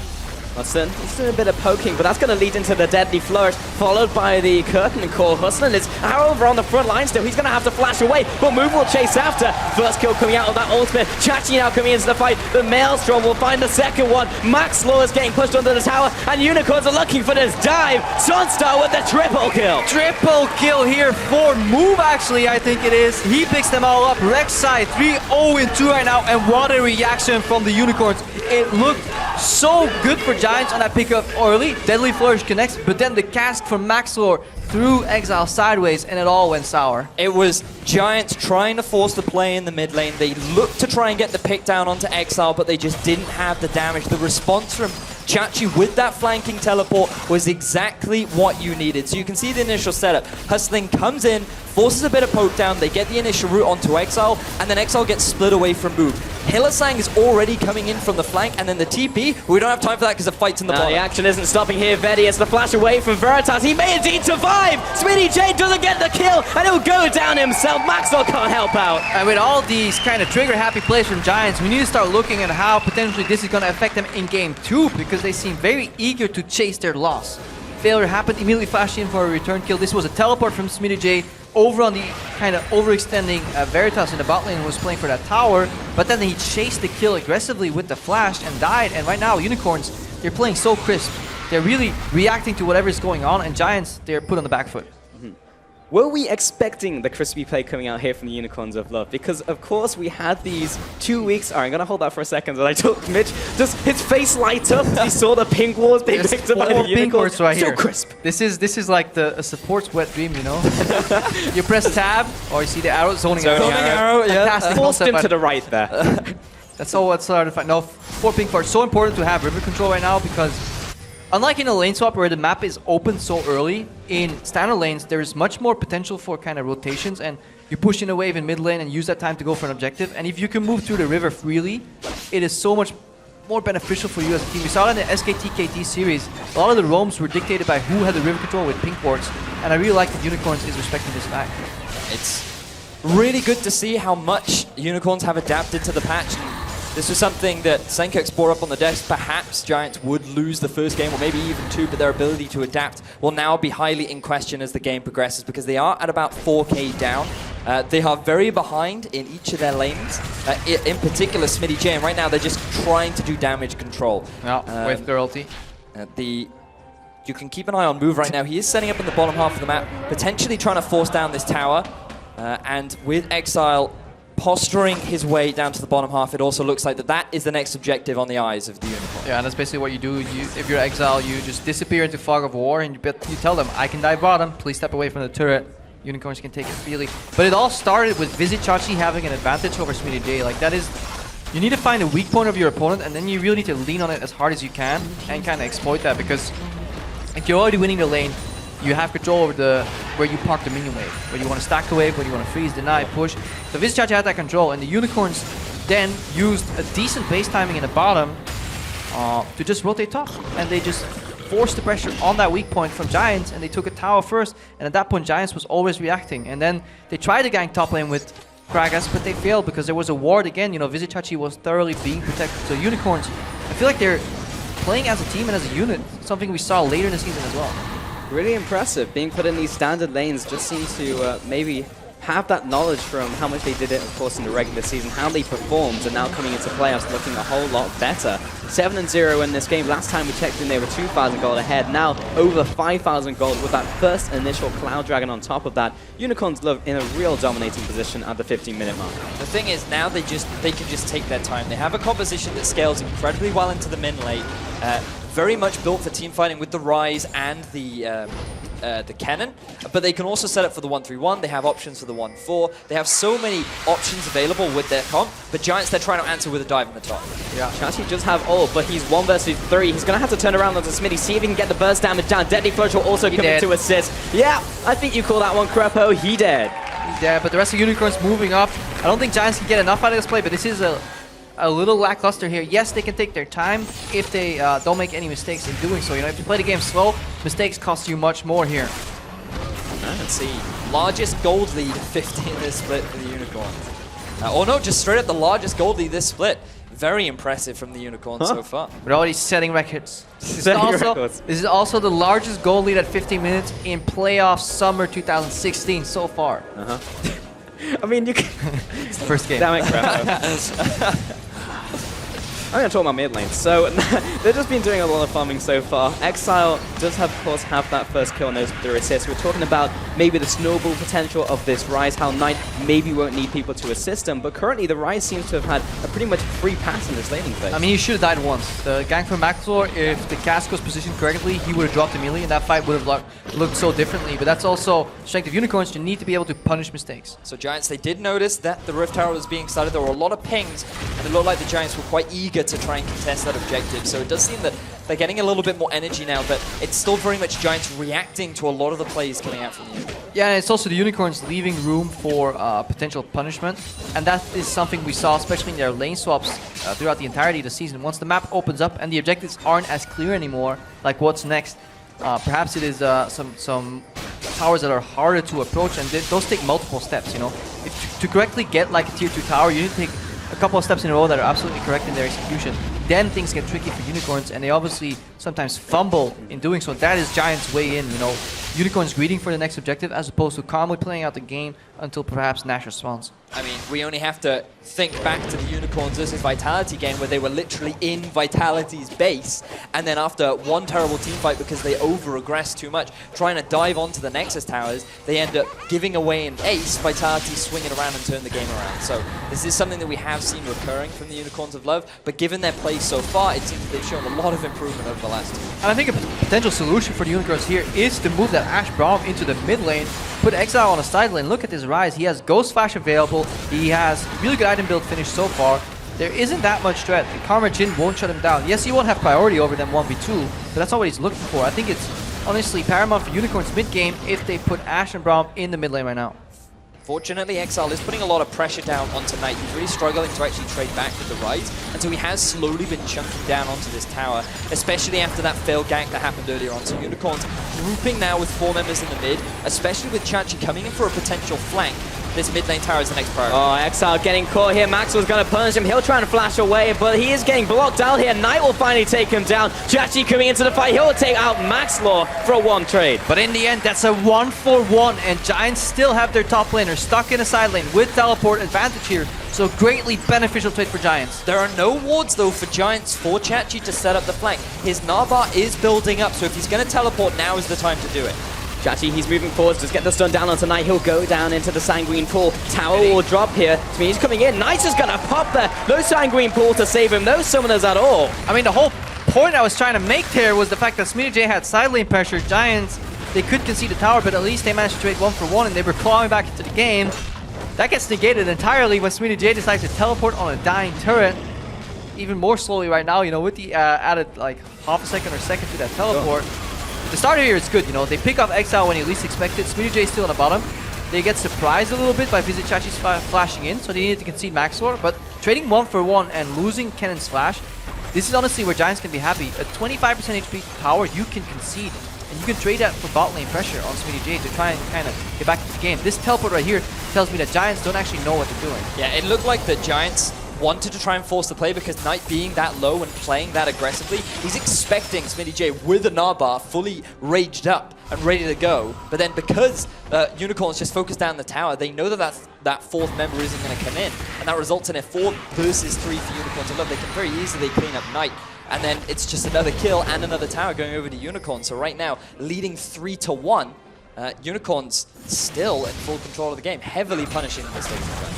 Hustlin, he's doing a bit of poking, but that's going to lead into the deadly flourish, followed by the curtain call. Hustlin is over on the front line still. He's going to have to flash away, but Move will chase after. First kill coming out of that ultimate. Chachi now coming into the fight. The Maelstrom will find the second one. Max Law is getting pushed under the tower, and Unicorns are looking for this dive. Sunstar with the triple kill. Triple kill here for Move, actually, I think it is. He picks them all up. Rek'Sai 3-0-2 right now, and what a reaction from the Unicorns. It looked so good for Giants on that pickup early. Deadly Flourish connects, but then the cast from Maxlor threw Exile sideways, and it all went sour. It was Giants trying to force the play in the mid lane. They looked to try and get the pick down onto Exile, but they just didn't have the damage. The response from Chachi with that flanking teleport was exactly what you needed. So you can see the initial setup. Hustling comes in, forces a bit of poke down, they get the initial route onto Exile, and then Exile gets split away from Move. Hillisang is already coming in from the flank, and then the TP, we don't have time for that because the fight's in the bottom. The action isn't stopping here. Vedi, it's the flash away from Veritas. He may indeed survive. Smitty J doesn't get the kill, and he'll go down himself. Maxwell can't help out. And with all these kind of trigger-happy plays from Giants, we need to start looking at how potentially this is going to affect them in Game 2, because they seem very eager to chase their loss. Failure happened, immediately flashed in for a return kill. This was a teleport from Smitty J over on the kind of overextending Veritas in the bot lane, who was playing for that tower, but then he chased the kill aggressively with the flash and died. And right now, Unicorns, they're playing so crisp. They're really reacting to whatever is going on, and Giants, they're put on the back foot. were we expecting the crispy play coming out here from the Unicorns of Love? Because, of course, we had these 2 weeks. All right, I'm going to hold that for a second. And I took Mitch, just his face light up as he saw the pink walls being picked up by the Unicorns. Right so here. crisp. This is like a support's wet dream, you know? You press tab, or you see the arrow, zoning arrow. Yeah. Fantastic Forced concept, him to but the right there. that's all what's hard to find. No, 4 pink cards. So important to have river control right now because unlike in a lane swap where the map is open so early, in standard lanes there is much more potential for kind of rotations, and you push in a wave in mid lane and use that time to go for an objective. And if you can move through the river freely, it is so much more beneficial for you as a team. We saw it in the SKT-KT series. A lot of the roams were dictated by who had the river control with pink wards, and I really like that Unicorns is respecting this fact. It's really good to see how much Unicorns have adapted to the patch. This was something that Senkux brought up on the desk. Perhaps Giants would lose the first game, or maybe even 2, but their ability to adapt will now be highly in question as the game progresses, because they are at about 4k down. They are very behind in each of their lanes, in particular Smitty J, and right now they're just trying to do damage control. Yeah, with their ulti. You can keep an eye on Move right now. He is setting up in the bottom half of the map, potentially trying to force down this tower, and with Exile posturing his way down to the bottom half, it also looks like that is the next objective on the eyes of the Unicorn. Yeah, and that's basically what you do. If you're Exile, you just disappear into Fog of War, and you tell them, I can dive bottom, please step away from the turret. Unicorns can take it freely. But it all started with Vizichachi having an advantage over Smitty J. Like, that is... You need to find a weak point of your opponent, and then you really need to lean on it as hard as you can and kind of exploit that, because if you're already winning the lane, you have control over where you park the minion wave, where you want to stack the wave, where you want to freeze, deny, push. So Vizichachi had that control, and the Unicorns then used a decent base timing in the bottom to just rotate top, and they just forced the pressure on that weak point from Giants, and they took a tower first, and at that point Giants was always reacting, and then they tried to gank top lane with Kragas, but they failed because there was a ward again. You know, Vizichachi was thoroughly being protected. So Unicorns, I feel like they're playing as a team and as a unit, something we saw later in the season as well. Really impressive. Being put in these standard lanes just seems to maybe have that knowledge from how much they did it, of course, in the regular season, how they performed, and now coming into playoffs looking a whole lot better. 7-0 in this game. Last time we checked in, they were 2,000 gold ahead. Now over 5,000 gold with that first initial Cloud Dragon on top of that. Unicorns Love in a real dominating position at the 15-minute mark. The thing is, now they can just take their time. They have a composition that scales incredibly well into the min lane. Very much built for team fighting with the Rise and the cannon, but they can also set up for the 1-3-1. They have options for the 1-4. They have so many options available with their comp, but Giants, they're trying to answer with a dive on the top. Yeah, Chachi does have ult, but he's 1 versus 3. He's going to have to turn around onto Smitty, see if he can get the burst damage down. Deadly Flourish will also come in to assist. Yeah, I think you call that one, Crepo. He dead. He's dead, but the rest of Unicorns moving up. I don't think Giants can get enough out of this play, but this is a little lackluster here. Yes, they can take their time if they don't make any mistakes in doing so. You know, if you play the game slow, mistakes cost you much more here. Let's see. Largest gold lead, 15 this split for the Unicorns. Oh no, just straight up the largest gold lead this split. Very impressive from the Unicorns so far. We're already setting records. This is also the largest goal lead at 15 minutes in playoff summer 2016 so far. I mean, you can... It's the first game. Damn it, Crepo. I'm going to talk about mid lane. So, they've just been doing a lot of farming so far. Exile does, of course, have that first kill on those 3 assists. We're talking about maybe the snowball potential of this Rise, how Knight maybe won't need people to assist him, but currently the Rise seems to have had a pretty much free pass in this laning phase. I mean, he should have died once. The gank from Maxlor, if the cast was positioned correctly, he would have dropped immediately, and that fight would have looked so differently. But that's also strength of Unicorns. You need to be able to punish mistakes. So Giants, they did notice that the Rift Tower was being started. There were a lot of pings, and it looked like the Giants were quite eager to try and contest that objective. So it does seem that they're getting a little bit more energy now, but it's still very much Giants reacting to a lot of the plays coming out from the Unicorns. Yeah, and it's also the Unicorns leaving room for potential punishment, and that is something we saw, especially in their lane swaps throughout the entirety of the season. Once the map opens up and the objectives aren't as clear anymore, like what's next, perhaps it is some towers that are harder to approach, and those take multiple steps. You know, to correctly get like a tier 2 tower, you need to take a couple of steps in a row that are absolutely correct in their execution. Then things get tricky for Unicorns, and they obviously sometimes fumble in doing so. That is Giants' way in, you know. Unicorns greeting for the next objective as opposed to calmly playing out the game until perhaps Nash responds. I mean, we only have to think back to the Unicorns versus Vitality game where they were literally in Vitality's base, and then after one terrible team fight because they over-aggressed too much, trying to dive onto the Nexus towers, they end up giving away an ace, Vitality swing it around and turn the game around. So this is something that we have seen recurring from the Unicorns of Love, but given their play so far, it seems that they've shown a lot of improvement over the last two. And I think a potential solution for the Unicorns here is to move that Ash Braum into the mid lane, put Exile on a side lane. Look at this Rise. He has Ghost Flash available. He has really good item build finish so far. There isn't that much threat. The Karma Jhin won't shut him down. Yes, he won't have priority over them 1v2, but that's not what he's looking for. I think it's honestly paramount for Unicorns mid game if they put Ash and Braum in the mid lane right now. Fortunately, Exile is putting a lot of pressure down onto Knight. He's really struggling to actually trade back with the Rise, and so he has slowly been chunking down onto this tower, especially after that failed gank that happened earlier on. So Unicorns grouping now with 4 members in the mid, especially with Chachi coming in for a potential flank. This mid lane tower is the next priority. Oh, Exile getting caught here. Maxwell's going to punish him. He'll try and flash away, but he is getting blocked out here. Knight will finally take him down. Chachi coming into the fight. He'll take out Maxlaw for a 1 trade. But in the end, that's a 1-for-1, and Giants still have their top laner stuck in a side lane with teleport advantage here. So greatly beneficial trade for Giants. There are no wards though for Giants for Chachi to set up the flank. His Narbar is building up, so if he's going to teleport, now is the time to do it. Chachi, he's moving forward, just get the stun down on tonight. He'll go down into the Sanguine Pool. Tower will drop here. So he's coming in. Knight's just gonna pop there. No Sanguine Pool to save him. No summoners at all. I mean, the whole point I was trying to make there was the fact that SmittyJ had side lane pressure. Giants, they could concede the tower, but at least they managed to trade 1-for-1 and they were clawing back into the game. That gets negated entirely when SmittyJ decides to teleport on a dying turret. Even more slowly right now, you know, with the added like half a second or second to that teleport. The starter here is good, you know, they pick off Exile when you least expect it. SmittyJ is still on the bottom. They get surprised a little bit by Visit Chachi's flashing in, so they needed to concede Maxlor. But trading 1-for-1 and losing Kennen's flash, this is honestly where Giants can be happy. A 25% HP tower you can concede, and you can trade that for bot lane pressure on SmittyJ to try and kind of get back into the game. This teleport right here tells me that Giants don't actually know what they're doing. Yeah, it looked like the Giants wanted to try and force the play because Knight being that low and playing that aggressively, he's expecting SmittyJ with a Narbar fully raged up and ready to go. But then because Unicorns just focus down the tower, they know that that 4th member isn't going to come in. And that results in a 4 versus 3 for Unicorns. Look, they can very easily clean up Knight. And then it's just another kill and another tower going over to Unicorns. So right now, leading 3-1. Unicorns still in full control of the game, heavily punishing the mistakes of Giants.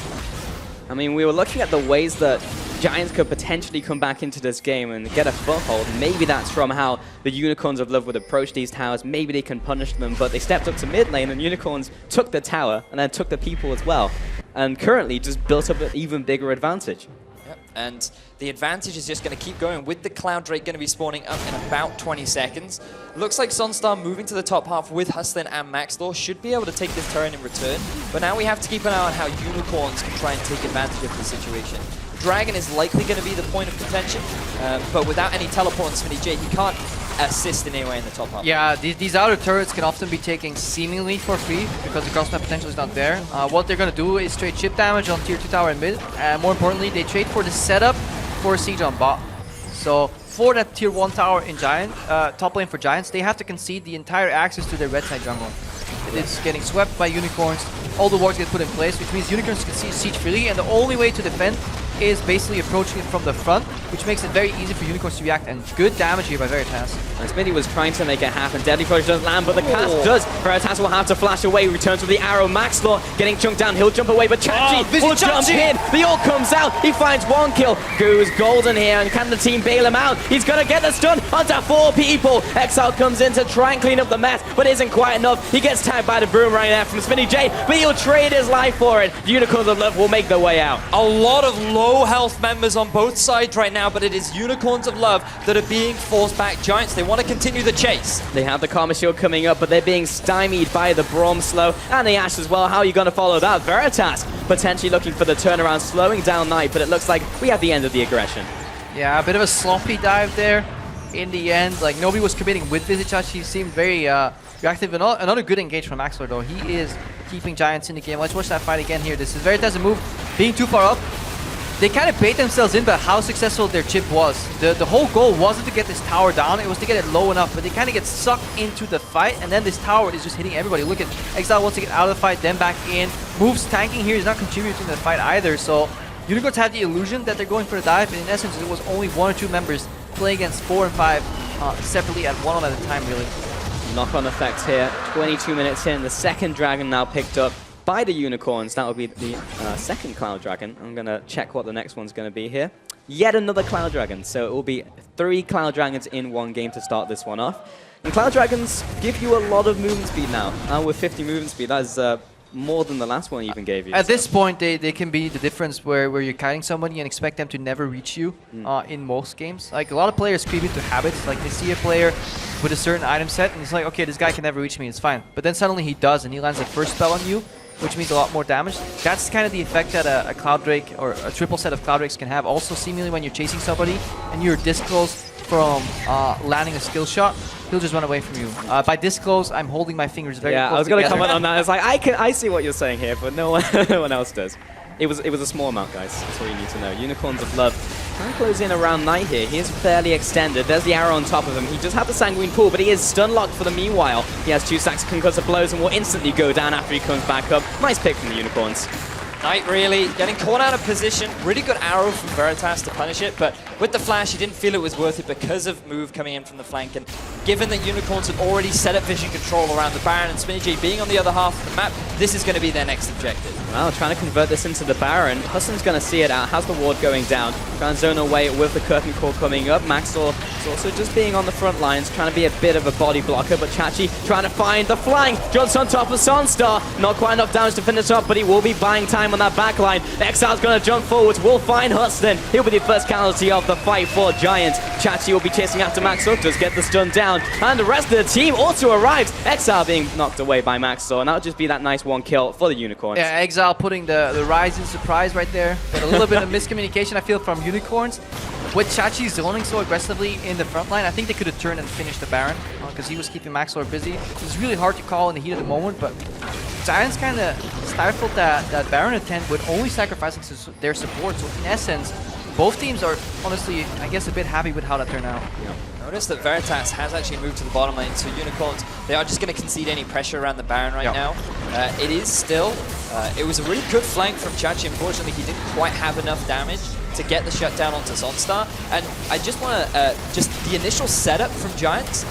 I mean, we were looking at the ways that Giants could potentially come back into this game and get a foothold. Maybe that's from how the Unicorns of Love would approach these towers. Maybe they can punish them, but they stepped up to mid lane and Unicorns took the tower and then took the people as well. And currently just built up an even bigger advantage. Yep. And the advantage is just going to keep going with the Cloud Drake going to be spawning up in about 20 seconds. Looks like Sunstar moving to the top half with Hustlin and Maxlaw should be able to take this turn in return. But now we have to keep an eye on how Unicorns can try and take advantage of the situation. Dragon is likely going to be the point of contention, but without any teleport on SmittyJ, he can't assist in any way in the top half. Yeah, these outer turrets can often be taken seemingly for free because the crossmap potential is not there. What they're going to do is trade chip damage on tier 2 tower and mid, and more importantly, they trade for the setup for a siege on bot. So for that tier 1 tower in Giant, top lane for Giants, they have to concede the entire access to their red side jungle. It's getting swept by Unicorns. All the wards get put in place, which means Unicorns can siege freely, and the only way to defend is basically approaching it from the front, which makes it very easy for Unicorns to react, and good damage here by Veritas. And Smitty was trying to make it happen. Deadly Push doesn't land, but the cast does. Veritas will have to flash away, returns with the arrow. Maxlaw getting chunked down, he'll jump away, but Chachi will jump in. The ult comes out, he finds 1 kill. Goes golden here, and can the team bail him out? He's gonna get the stun onto 4 people. Exile comes in to try and clean up the mess, but isn't quite enough. He gets tagged by the boomerang there from SmittyJ, but he'll trade his life for it. The Unicorns of Love will make their way out. A lot of low health members on both sides right now, but it is Unicorns of Love that are being forced back. Giants, they want to continue the chase. They have the Karma Shield coming up, but they're being stymied by the Braum slow and the Ashe as well. How are you going to follow that? Veritas potentially looking for the turnaround, slowing down Knight, but it looks like we have the end of the aggression. Yeah, a bit of a sloppy dive there in the end. Like, nobody was committing with Visitach. He seemed very reactive. Another good engage from Maxlor, though. He is keeping Giants in the game. Let's watch that fight again here. This is Veritas' move, being too far up. they kind of bait themselves in by how successful their chip was. The whole goal wasn't to get this tower down, it was to get it low enough, but they kind of get sucked into the fight, and then this tower is just hitting everybody. Look at Exile wants to get out of the fight, then back in. Moves tanking here is not contributing to the fight either, so Unicorns had the illusion that they're going for the dive, and in essence it was only 1 or 2 members playing against 4 and 5 separately at one at a time, really. Knock-on effects here. 22 minutes in, the second dragon now picked up by the Unicorns. That will be the second Cloud Dragon. I'm going to check what the next one's going to be here. Yet another Cloud Dragon. So it will be 3 Cloud Dragons in one game to start this one off. And Cloud Dragons give you a lot of movement speed now. With 50 movement speed, that is more than the last one even gave you. At this point, they can be the difference where you're kiting somebody and expect them to never reach you in most games. Like, a lot of players creep into habits. Like, they see a player with a certain item set, and it's like, okay, this guy can never reach me, it's fine. But then suddenly he does, and he lands the first spell on you, which means a lot more damage. That's kind of the effect that a Cloud Drake or a triple set of Cloud Drakes can have. Also, seemingly when you're chasing somebody and you're this close from landing a skill shot, he'll just run away from you. By this close, I'm holding my fingers very close. Yeah, I was going to comment on that. It's like, I see what you're saying here, but no one else does. It was a small amount, guys. That's all you need to know. Unicorns of Love trying to close in around Knight here. He is fairly extended. There's the arrow on top of him. He does have the Sanguine Pool, but he is stun locked for the meanwhile. He has 2 stacks of concussive blows and will instantly go down after he comes back up. Nice pick from the Unicorns. Knight really getting caught out of position. Really good arrow from Veritas to punish it, but with the flash, he didn't feel it was worth it because of move coming in from the flank. And given that Unicorns had already set up vision control around the Baron and SminiJ being on the other half of the map, this is going to be their next objective. Well, trying to convert this into the Baron. Huston's going to see it out. Has the ward going down. Trying to zone away with the Curtain Call coming up. Maxor is also just being on the front lines, trying to be a bit of a body blocker, but Chachi trying to find the flank. Jumps on top of Sunstar. Not quite enough damage to finish up, but he will be buying time on that backline. Exile's going to jump forwards. Will find Huston. He'll be the first casualty of the fight for Giants. Chachi will be chasing after Maxor. Does get the stun down. And the rest of the team also arrives. Exile being knocked away by Maxor. And that'll just be that nice 1 kill for the Unicorns. Yeah, Exile putting the rise in surprise right there. But a little bit of miscommunication, I feel, from Unicorns. With Chachi zoning so aggressively in the front line, I think they could have turned and finished the Baron because he was keeping Maxor busy. It was really hard to call in the heat of the moment, but Giants kind of stifled that Baron attempt with only sacrificing their support. So in essence, both teams are honestly, I guess, a bit happy with how that turned out. Yeah. Notice that Veritas has actually moved to the bottom lane, so Unicorns, they are just going to concede any pressure around the Baron right now. It is still, it was a really good flank from Chachi. Unfortunately, he didn't quite have enough damage to get the shutdown onto Zonstar. And I just want to, just the initial setup from Giants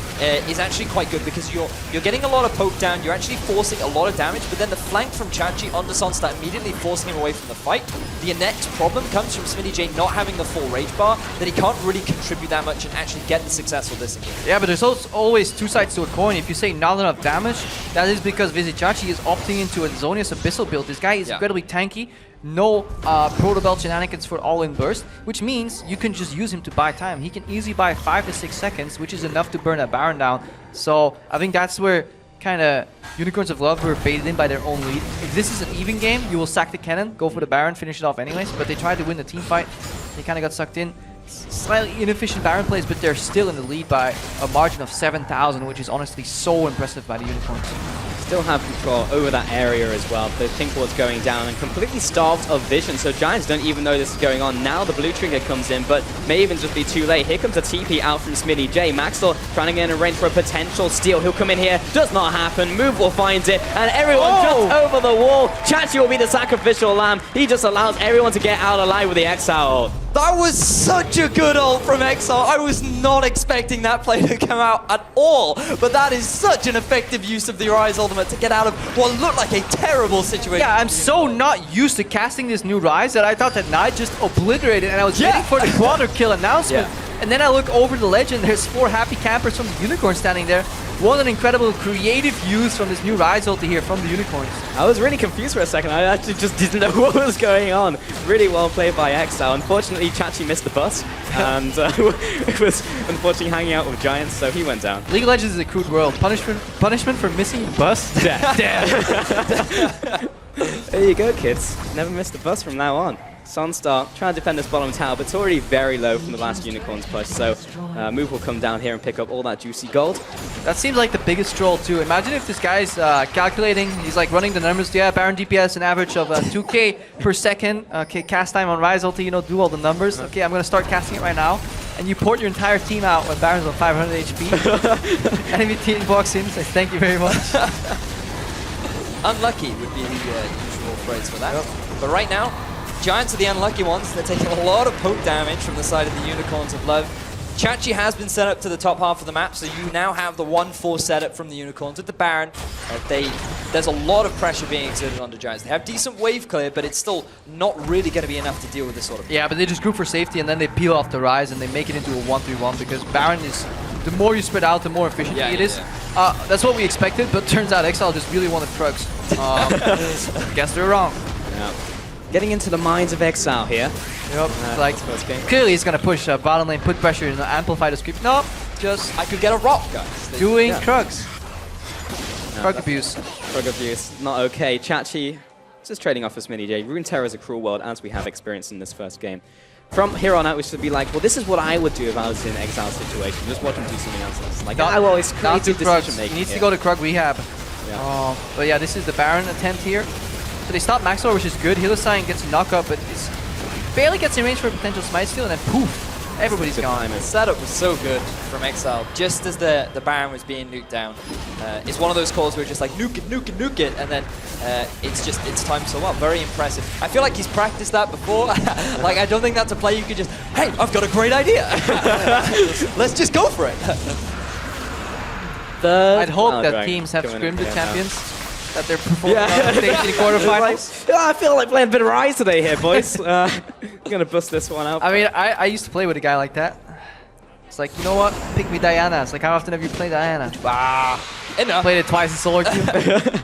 is actually quite good because you're getting a lot of poke down, you're actually forcing a lot of damage, but then the flank from Chachi onto Zonstar immediately forcing him away from the fight. The next problem comes from SminiJ not having the full rage bar, that he can't really contribute that much and actually get the successful disengage. Yeah, but there's also always 2 sides to a coin. If you say not enough damage, that is because Vizichachi is opting into a Zonius Abyssal build. This guy is incredibly tanky. No Protobelt shenanigans for all-in burst, which means you can just use him to buy time. He can easily buy 5 to 6 seconds, which is enough to burn a Baron down. So I think that's where kind of Unicorns of Love were baited in by their own lead. If this is an even game, you will sack the cannon, go for the Baron, finish it off anyways, but they tried to win the team fight. They kind of got sucked in. Slightly inefficient Baron plays, but they're still in the lead by a margin of 7,000, which is honestly so impressive by the Unicorns. Still have control over that area as well. The pink ward's going down and completely starved of vision, so Giants don't even know this is going on. Now the blue trigger comes in, but may even just be too late. Here comes a TP out from SminiJ. Maxor trying to get in a range for a potential steal. He'll come in here. Does not happen. Move will find it, and everyone jumps over the wall. Chachi will be the sacrificial lamb. He just allows everyone to get out alive with the Exile ult. That was such a good ult from Exile. I was not expecting that play to come out at all, but that is such an effective use of the Rise ultimate to get out of what looked like a terrible situation. Yeah, I'm so not used to casting this new Rise that I thought that Knight just obliterated, and I was waiting for the quarter kill announcement. And then I look over the ledge and there's 4 happy campers from the Unicorn standing there. What an incredible creative use from this new Rise ulti here from the Unicorns. I was really confused for a second. I actually just didn't know what was going on. Really well played by Exile. Unfortunately, Chachi missed the bus and was unfortunately hanging out with Giants, so he went down. League of Legends is a crude world. Punishment for missing the bus? Death. There you go, kids. Never miss the bus from now on. Sunstar trying to defend this bottom tower, but it's already very low from the last Unicorns push, so Move will come down here and pick up all that juicy gold. That seems like the biggest troll too. Imagine if this guy's calculating, he's like running the numbers. Yeah, Baron DPS an average of 2k per second. Okay, cast time on Rise ulti, you know, do all the numbers. Okay, I'm gonna start casting it right now. And you port your entire team out when Baron's on 500 HP. Enemy team walks in, says thank you very much. Unlucky would be the usual phrase for that. But right now, Giants are the unlucky ones. They're taking a lot of poke damage from the side of the Unicorns of Love. Chachi has been set up to the top half of the map, so you now have the 1-4 setup from the Unicorns with the Baron. There's a lot of pressure being exerted onto Giants. They have decent wave clear, but it's still not really going to be enough to deal with this sort of... Yeah, but they just group for safety and then they peel off the Rise and they make it into a 1-3-1 because Baron is... The more you spread out, the more efficient it is. That's what we expected, but turns out Exile just really wanted Krugs. Guess they're wrong. Yeah. Getting into the minds of Exile here. Yep, like, clearly he's going to push bottom lane, put pressure, and amplify the script. No, just... I could get a rock, guys. Doing Krugs. Krug abuse. Krug abuse, not okay. Chachi just trading off with Smitty J. Runeterra is a cruel world, as we have experienced in this first game. From here on out, we should be like, well, this is what I would do if I was in Exile's situation. Just watch him do something else. Like, I will always creative decision making. He needs to go to Krug rehab. Yeah. But yeah, this is the Baron attempt here. So they stop Maxwell, which is good. Healer Sign gets a knock up, but it's barely gets in range for a potential smite steal, and then poof, everybody's gone. The setup was so good from Exile, just as the Baron was being nuked down. It's one of those calls where it's just like nuke it, nuke it, nuke it, and then it's timed so well. Very impressive. I feel like he's practiced that before. Like, I don't think that's a play you could just, hey, I've got a great idea. Let's just go for it. I'd hope that teams have scrimmed the champions. That they're performing on stage in the quarterfinals. Like, I feel like playing a bit of Rise today here, boys. I'm gonna bust this one out. I mean, I used to play with a guy like that. It's like, you know what? Pick me Diana. It's like, how often have you played Diana? Enough. Played it twice in solo queue.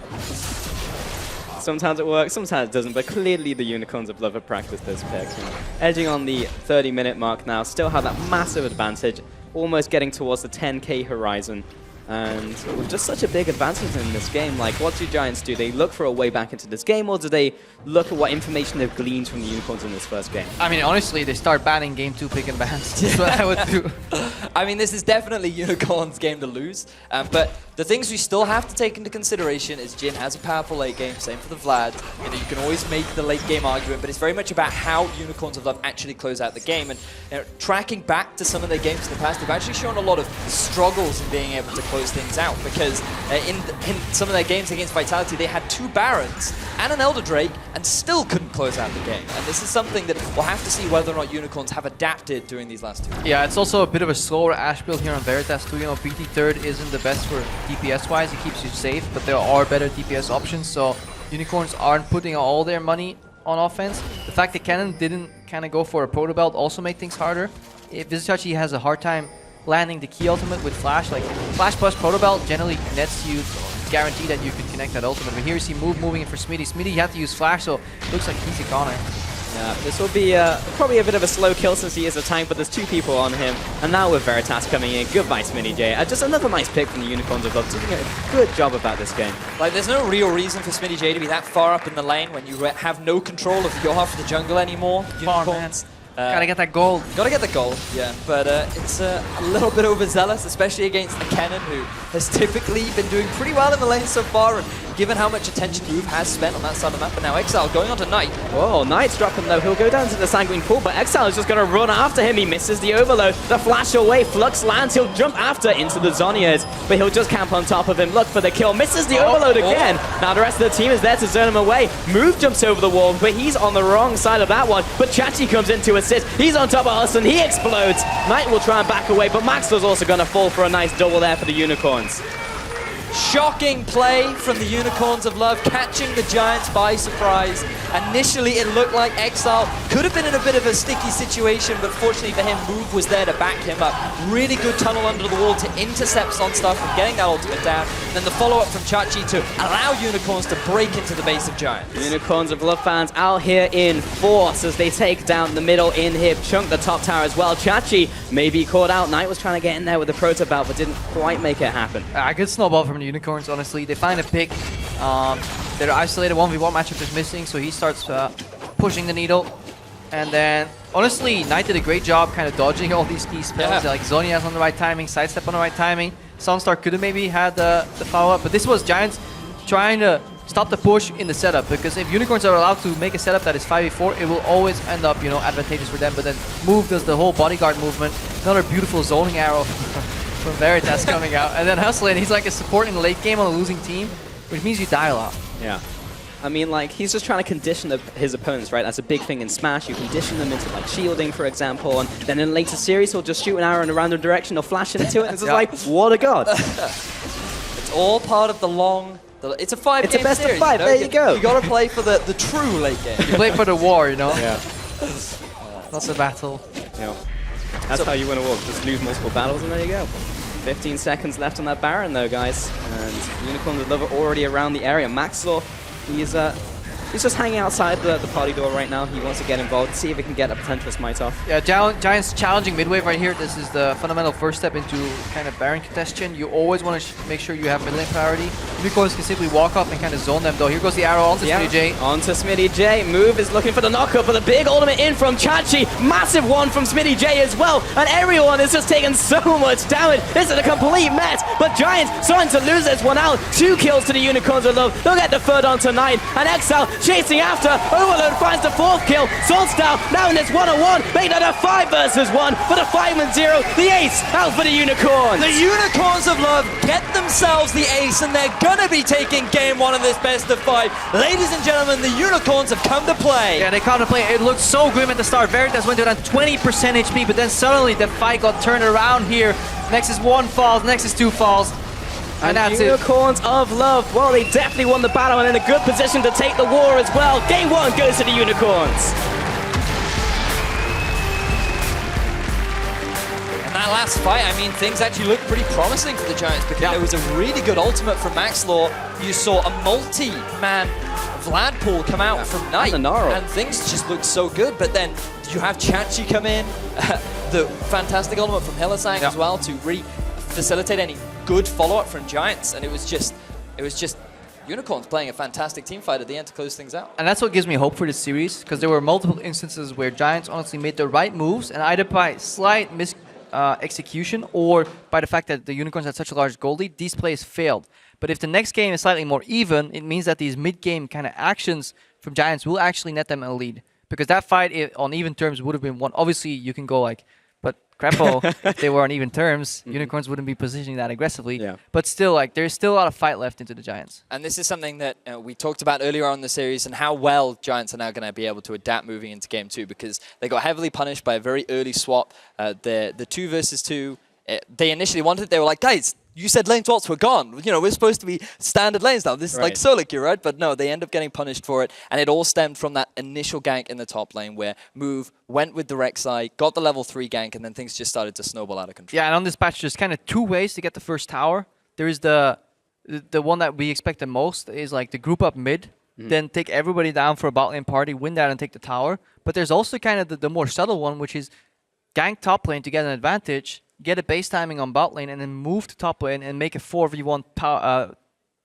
Sometimes it works, sometimes it doesn't, but clearly the Unicorns of Love have practiced those picks. Edging on the 30-minute mark now, still have that massive advantage, almost getting towards the 10k horizon. And with just such a big advancement in this game, like, what do Giants do? They look for a way back into this game, or do they look at what information they've gleaned from the Unicorns in this first game? I mean, honestly, they start banning game 2 pick and bans. That's what I would do. I mean, this is definitely Unicorns' game to lose. But the things we still have to take into consideration is Jhin has a powerful late game, same for the Vlad. You know, you can always make the late game argument, but it's very much about how Unicorns of Love actually close out the game. And you know, tracking back to some of their games in the past, they've actually shown a lot of struggles in being able to close things out, because in some of their games against Vitality, they had 2 Barons and an Elder Drake and still couldn't close out the game. And this is something that we'll have to see whether or not Unicorns have adapted during these last 2. Yeah, it's also a bit of a slower Ashe build here on Veritas too. You know, BT third isn't the best for DPS-wise. It keeps you safe, but there are better DPS options. So Unicorns aren't putting all their money on offense. The fact that Cannon didn't kind of go for a proto belt also made things harder. If Visitachi has a hard time landing the key ultimate with Flash, like Flash plus proto belt generally nets you, guarantee that you can connect that ultimate. But here you see Move moving in for Smitty. Smitty, you have to use Flash, so it looks like he's a goner. Yeah, this will be probably a bit of a slow kill since he is a tank, but there's 2 people on him. And now with Veritas coming in, goodbye Smitty J. Just another nice pick from the Unicorns of Love, doing a good job about this game. Like, there's no real reason for Smitty J to be that far up in the lane when you have no control of your half of the jungle anymore. Unicorns. Gotta get that gold. Gotta get the gold, yeah. But it's a little bit overzealous, especially against the Kennen, who has typically been doing pretty well in the lane so far. And given how much attention Move has spent on that side of the map, but now Exile going on to Knight. Whoa, Knight's dropping though. He'll go down to the Sanguine Pool, but Exile is just going to run after him. He misses the overload. The flash away. Flux lands. He'll jump after into the Zhonya's, but he'll just camp on top of him. Look for the kill. Misses the overload again. Now the rest of the team is there to zone him away. Move jumps over the wall, but he's on the wrong side of that one. But Chachi comes in to assist. He's on top of us and he explodes. Knight will try and back away, but Maxwell's also going to fall for a nice double there for the Unicorns. Shocking play from the Unicorns of Love, catching the Giants by surprise. Initially, it looked like Exile could have been in a bit of a sticky situation, but fortunately for him, Move was there to back him up. Really good tunnel under the wall to intercept Sunstar from getting that ultimate down. Then the follow-up from Chachi to allow Unicorns to break into the base of Giants. Unicorns of Love fans out here in force as they take down the middle in here, chunk the top tower as well. Chachi may be caught out. Knight was trying to get in there with the proto belt, but didn't quite make it happen. Good snowball from the Unicorns, honestly. They find a pick. Their isolated 1v1 matchup is missing, so he starts pushing the needle. And then, honestly, Knight did a great job kind of dodging all these key spells. Yeah. Like Zonia's on the right timing, Sidestep on the right timing. Sunstar could have maybe had the follow-up, but this was Giants trying to stop the push in the setup, because if Unicorns are allowed to make a setup that is 5v4, it will always end up, you know, advantageous for them. But then Move does the whole bodyguard movement. Another beautiful zoning arrow from Veritas coming out. And then Hustlin, he's like a support in the late game on a losing team, which means you die a lot. Yeah. I mean, like, he's just trying to condition his opponents, right? That's a big thing in Smash. You condition them into, like, shielding, for example, and then in later series, he'll just shoot an arrow in a random direction or flash into it, and it's just like, what a god. It's all part of the long... It's a 5-game series. It's a best of 5, there you go. You got to play for the true late game. You play for the war, you know? Yeah. Not the battle. Yeah. That's how you win a war. Just lose multiple battles, and there you go. 15 seconds left on that Baron, though, guys. And Unicorn with Lover already around the area. Maxlaw, he's just hanging outside the party door right now. He wants to get involved, see if he can get a potential smite off. Yeah, Giants challenging mid-wave right here. This is the fundamental first step into kind of Baron contention. You always want to make sure you have mid-lane priority. Unicorns can simply walk up and kind of zone them, though. Here goes the arrow onto Smitty J. Onto Smitty J. Move is looking for the knockup, but a big ultimate in from Chachi. Massive one from Smitty J as well. And everyone is just taking so much damage. This is a complete mess. But Giants starting to lose this one out. 2 kills to the Unicorns of Love. They'll get the third on tonight. And Exile chasing after. Overload finds the 4th kill. Solstar now in this 1-on-1. Make that a 5 versus 1. But a 5-0. The ace out for the Unicorns. The Unicorns of Love get themselves the ace, and they're going to be taking game 1 of this best of 5. Ladies and gentlemen, the Unicorns have come to play. Yeah, they come to play. It looked so grim at the start. Veritas went to around 20% HP, but then suddenly the fight got turned around here. Nexus 1 falls, Nexus 2 falls. And that's Unicorns of Love, well, they definitely won the battle and in a good position to take the war as well. Game 1 goes to the Unicorns. And that last fight, I mean, things actually looked pretty promising for the Giants, because there was a really good ultimate from Maxlaw. You saw a multi-man Vlad pool come out from Knight, and things just looked so good. But then you have Chachi come in, the fantastic ultimate from Hylissang as well to really facilitate any good follow-up from Giants, and it was just Unicorns playing a fantastic team fight at the end to close things out. And that's what gives me hope for this series, because there were multiple instances where Giants honestly made the right moves, and either by slight execution or by the fact that the Unicorns had such a large goal lead, these plays failed. But if the next game is slightly more even, it means that these mid-game kind of actions from Giants will actually net them a lead. Because that fight on even terms would have been won. Obviously, you can go like, but Crapo, if they were on even terms, Unicorns wouldn't be positioning that aggressively. Yeah. But still, like, there's still a lot of fight left into the Giants. And this is something that we talked about earlier on in the series, and how well Giants are now going to be able to adapt moving into Game 2, because they got heavily punished by a very early swap. The 2 versus 2, they initially wanted it. They were like, guys, you said lane swaps were gone. You know, we're supposed to be standard lanes now. This is like solo queue, right? But no, they end up getting punished for it. And it all stemmed from that initial gank in the top lane where Move went with the Rek'Sai, got the level 3 gank, and then things just started to snowball out of control. Yeah, and on this patch, there's kind of 2 ways to get the first tower. There is the one that we expect the most is like the group up mid, then take everybody down for a bot lane party, win that and take the tower. But there's also kind of the more subtle one, which is gank top lane to get an advantage, get a base timing on bot lane, and then move to top lane and make a 4v1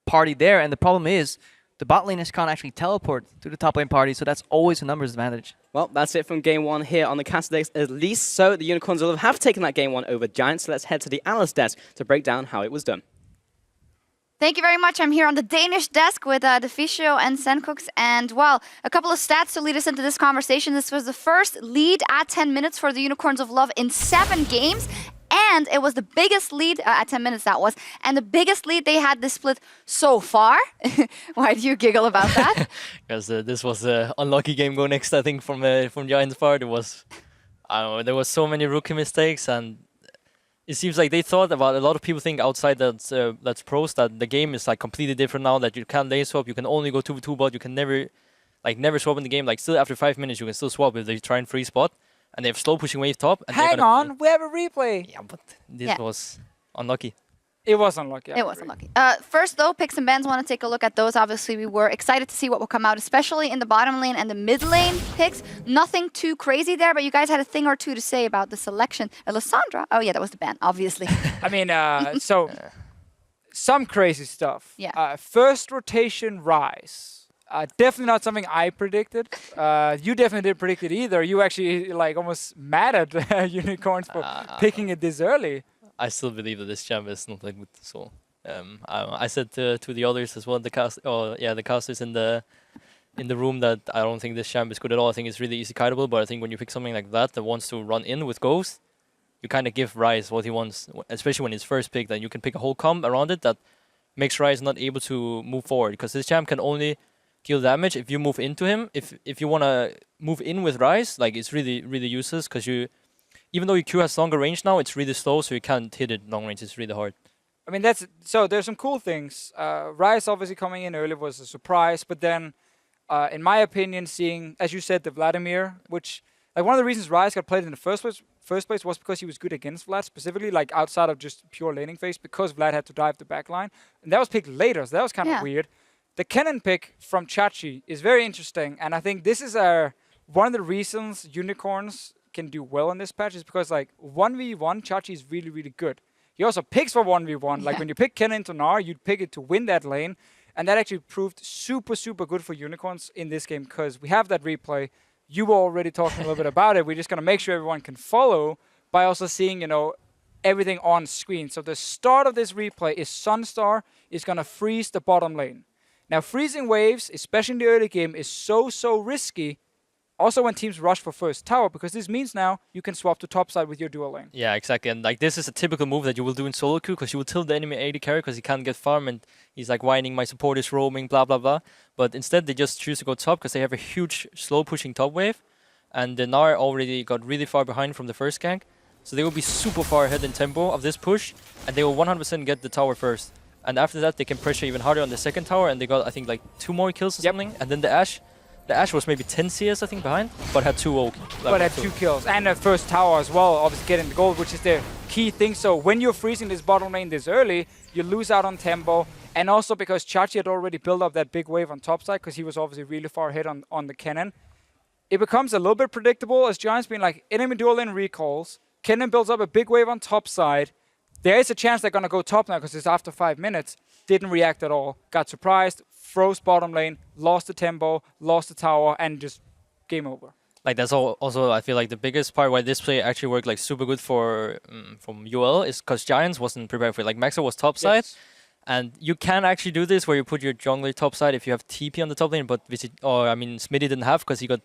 party there. And the problem is, the bot laners can't actually teleport to the top lane party, so that's always a numbers advantage. Well, that's it from Game 1 here on the Castle Desk, at least. So the Unicorns have taken that Game 1 over Giants. So let's head to the analyst desk to break down how it was done. Thank you very much. I'm here on the Danish desk with Deficio and Sencooks. And, well, a couple of stats to lead us into this conversation. This was the first lead at 10 minutes for the Unicorns of Love in 7 games. And it was the biggest lead, at 10 minutes that was, and the biggest lead they had this split so far. Why do you giggle about that? Because this was an unlucky game go next, I think, from Giants' part. It was, I don't know, there was so many rookie mistakes, and it seems like they thought about, a lot of people think outside that's pros, that the game is like completely different now, that you can't lane swap, you can only go 2v2 bot, you can never swap in the game. Like, still after 5 minutes, you can still swap if they try and free spot. And they have slow pushing wave top. And hang on, we have a replay. Yeah, but this was unlucky. It was unlucky. It was unlucky. First, though, picks and bans, want to take a look at those. Obviously, we were excited to see what will come out, especially in the bottom lane and the mid lane picks. Nothing too crazy there, but you guys had a thing or two to say about the selection. Lysandra, oh yeah, that was the ban, obviously. I mean, so some crazy stuff. Yeah. First rotation Rise. Definitely not something I predicted. You definitely didn't predict it either. You actually like almost mad at Unicorns for picking it this early. I still believe that this champ is not played with Soul. I said to the others as well, the casters in the room, that I don't think this champ is good at all. I think it's really easy kiteable, but I think when you pick something like that wants to run in with Ghost, you kind of give Rise what he wants, especially when it's first pick, that you can pick a whole comp around it that makes Rise not able to move forward, because this champ can only deal damage if you move into him. If you want to move in with Rise, like, it's really, really useless, because even though your Q has longer range now, it's really slow, so you can't hit it long range. It's really hard. I mean, so there's some cool things. Rise obviously coming in early was a surprise, but then, in my opinion, seeing, as you said, the Vladimir, which, like, one of the reasons Rise got played in the first place was because he was good against Vlad, specifically, like, outside of just pure laning phase, because Vlad had to dive the backline. And that was picked later, so that was kind of weird. The Kennen pick from Chachi is very interesting, and I think this is one of the reasons Unicorns can do well in this patch is because, like, 1v1, Chachi is really, really good. He also picks for 1v1. Like, when you pick Kennen into Gnar, you'd pick it to win that lane. And that actually proved super, super good for Unicorns in this game, because we have that replay. You were already talking a little bit about it. We're just going to make sure everyone can follow by also seeing, you know, everything on screen. So the start of this replay is Sunstar is going to freeze the bottom lane. Now, freezing waves, especially in the early game, is so risky. Also when teams rush for first tower, because this means now you can swap to topside with your dual lane. Yeah, exactly. And like, this is a typical move that you will do in solo queue, because you will tilt the enemy AD carry because he can't get farm, and he's like whining, my support is roaming, blah, blah, blah. But instead they just choose to go top because they have a huge slow pushing top wave. And the Gnar already got really far behind from the first gank. So they will be super far ahead in tempo of this push, and they will 100% get the tower first. And after that they can pressure even harder on the second tower, and they got, I think, like 2 more kills or something. And then the Ashe was maybe 10 CS, I think, behind, but had 2 oak. But had 2 kills. And a first tower as well, obviously getting the gold, which is the key thing. So when you're freezing this bottom lane this early, you lose out on tempo. And also because Chachi had already built up that big wave on top side, because he was obviously really far ahead on the Kennen. It becomes a little bit predictable as Giants being like, enemy dual lane recalls, Kennen builds up a big wave on top side. There is a chance they're going to go top now because it's after 5 minutes. Didn't react at all. Got surprised, froze bottom lane, lost the tempo, lost the tower, and just game over. Like, that's also, I feel like, the biggest part why this play actually worked like super good for from UOL is because Giants wasn't prepared for it. Like, Maxo was topside, yes. And you can actually do this where you put your jungler topside if you have TP on the top lane, but Smitty didn't have, because he got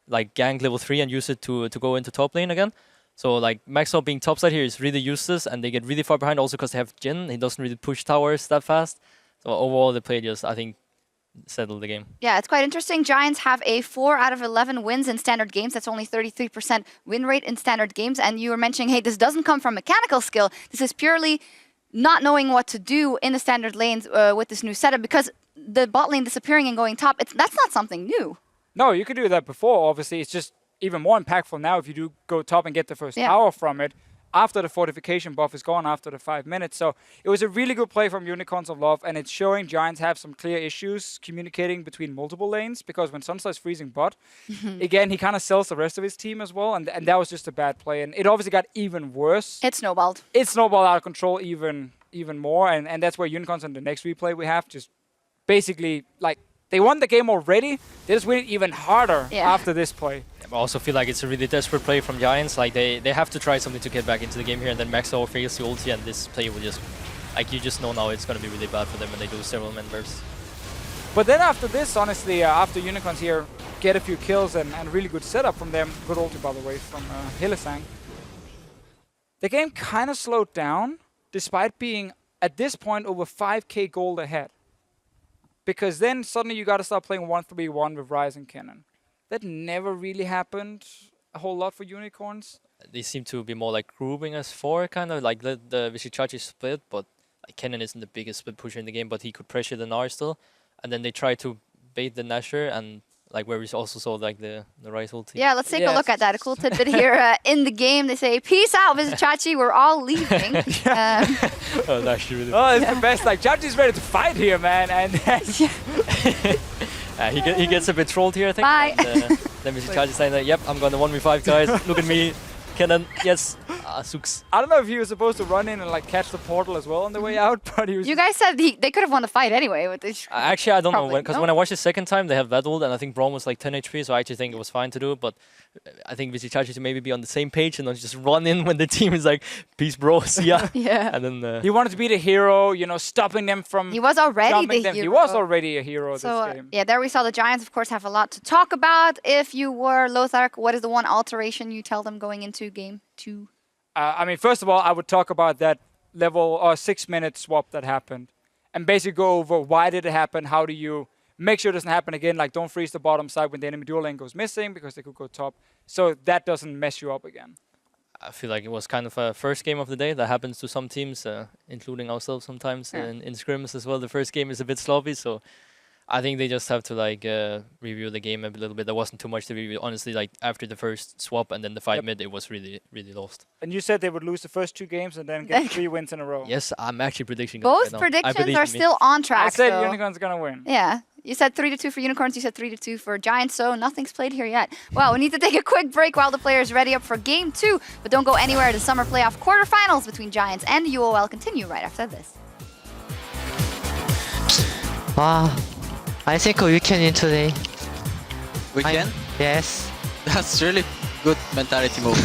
like gank level 3 and used it to go into top lane again. So like, Maxo being topside here is really useless, and they get really far behind also because they have Jhin. He doesn't really push towers that fast. So overall, the play just, I think, settled the game. Yeah, it's quite interesting. Giants have a 4 out of 11 wins in standard games. That's only 33% win rate in standard games. And you were mentioning, hey, this doesn't come from mechanical skill. This is purely not knowing what to do in the standard lanes with this new setup, because the bot lane disappearing and going top, that's not something new. No, you could do that before, obviously. It's just even more impactful now if you do go top and get the first tower from it after the fortification buff is gone after the 5 minutes. So it was a really good play from Unicorns of Love, and it's showing Giants have some clear issues communicating between multiple lanes, because when Sunstar's freezing bot, again, he kind of sells the rest of his team as well, and that was just a bad play. And it obviously got even worse. It snowballed. It snowballed out of control even more, and that's where Unicorns on the next replay we have just basically, like, they won the game already. They just win it even harder after this play. I also feel like it's a really desperate play from Giants. Like, they have to try something to get back into the game here, and then Maxo fails the ulti, and this play will just, like, you just know now it's going to be really bad for them when they do several man bursts. But then after this, honestly, after Unicorns here get a few kills and really good setup from them, good ulti, by the way, from Hylissang, the game kind of slowed down, despite being, at this point, over 5k gold ahead. Because then suddenly you got to start playing 1-3-1 with Rise and Kennen. That never really happened a whole lot for Unicorns. They seem to be more like grouping as 4, kind of like the Vishichachi split, but like, Kennen isn't the biggest split pusher in the game, but he could pressure the Gnar still. And then they try to bait the Nashor, and like, where we also saw like the Rise ulti. Yeah, let's take a look at that. A cool tidbit here in the game. They say, "Peace out, Vishichachi. We're all leaving." Oh, that's actually really it's the best. Like, Chachi's ready to fight here, man. And he gets a bit trolled here, I think. Bye. And, then Vishichachi saying that, "Yep, I'm going to 1v5, guys. Look at me, Kennen. Yes, Suks. I don't know if he was supposed to run in and like catch the portal as well on the way out, but he was. You guys said they could have won the fight anyway with this. Actually, I don't know, Probably, because no? when I watched the second time, they have that ult, and I think Braum was like 10 HP, so I actually think it was fine to do, but I think Vizicachi to maybe be on the same page and not just run in when the team is like, peace bro, see ya. Yeah. And then... He wanted to be the hero, you know, stopping them from. He was already jumping the them. hero. He was already a hero So, this game. yeah, there we saw the Giants, of course, have a lot to talk about. If you were Lothar, what is the one alteration you tell them going into game 2? I mean, first of all, I would talk about that level or 6-minute swap that happened, and basically go over why did it happen, how do you make sure it doesn't happen again, like don't freeze the bottom side when the enemy dual lane goes missing because they could go top, so that doesn't mess you up again. I feel like it was kind of a first game of the day. That happens to some teams, including ourselves sometimes in scrims as well. The first game is a bit sloppy, so I think they just have to like review the game a little bit. There wasn't too much to review. Honestly, like after the first swap and then the fight mid, it was really, really lost. And you said they would lose the first 2 games and then get 3 wins in a row. Yes, I'm actually predicting Both right now. I predictions believe are in me. still on track. I said so. Unicorn's gonna win. Yeah. You said 3-2 for Unicorns, you said 3-2 for Giants, so nothing's played here yet. Well, we need to take a quick break while the players ready up for game 2, but don't go anywhere. The summer playoff quarterfinals between Giants and UOL continue right after this. Wow, I think we can win today. We can? Yes. That's really good mentality move.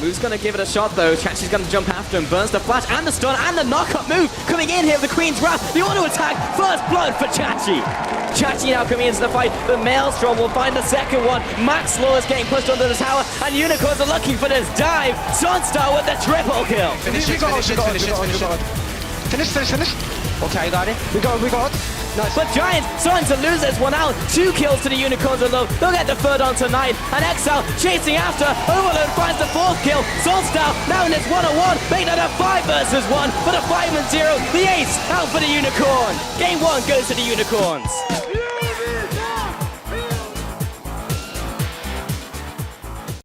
Move's gonna give it a shot though. Chachi's gonna jump after him, burns the flash and the stun and the knockup move coming in here with the Queen's Wrath. The auto attack, first blood for Chachi. Chachi now coming into the fight, but Maelstrom will find the second one. Max Law is getting pushed under the tower, and Unicorns are looking for this dive. Sunstar with the triple kill. Finish it. Finish. Okay, I got it. We got. Nice. But Giants starting to lose this one out. 2 kills to the Unicorns alone. They'll get the third on tonight. And Exile chasing after. Overload finds the 4th kill. Solstar now in this 1-on-1. Making it a 5 versus 1. For the 5-0. The ace out for the Unicorn. Game 1 goes to the Unicorns.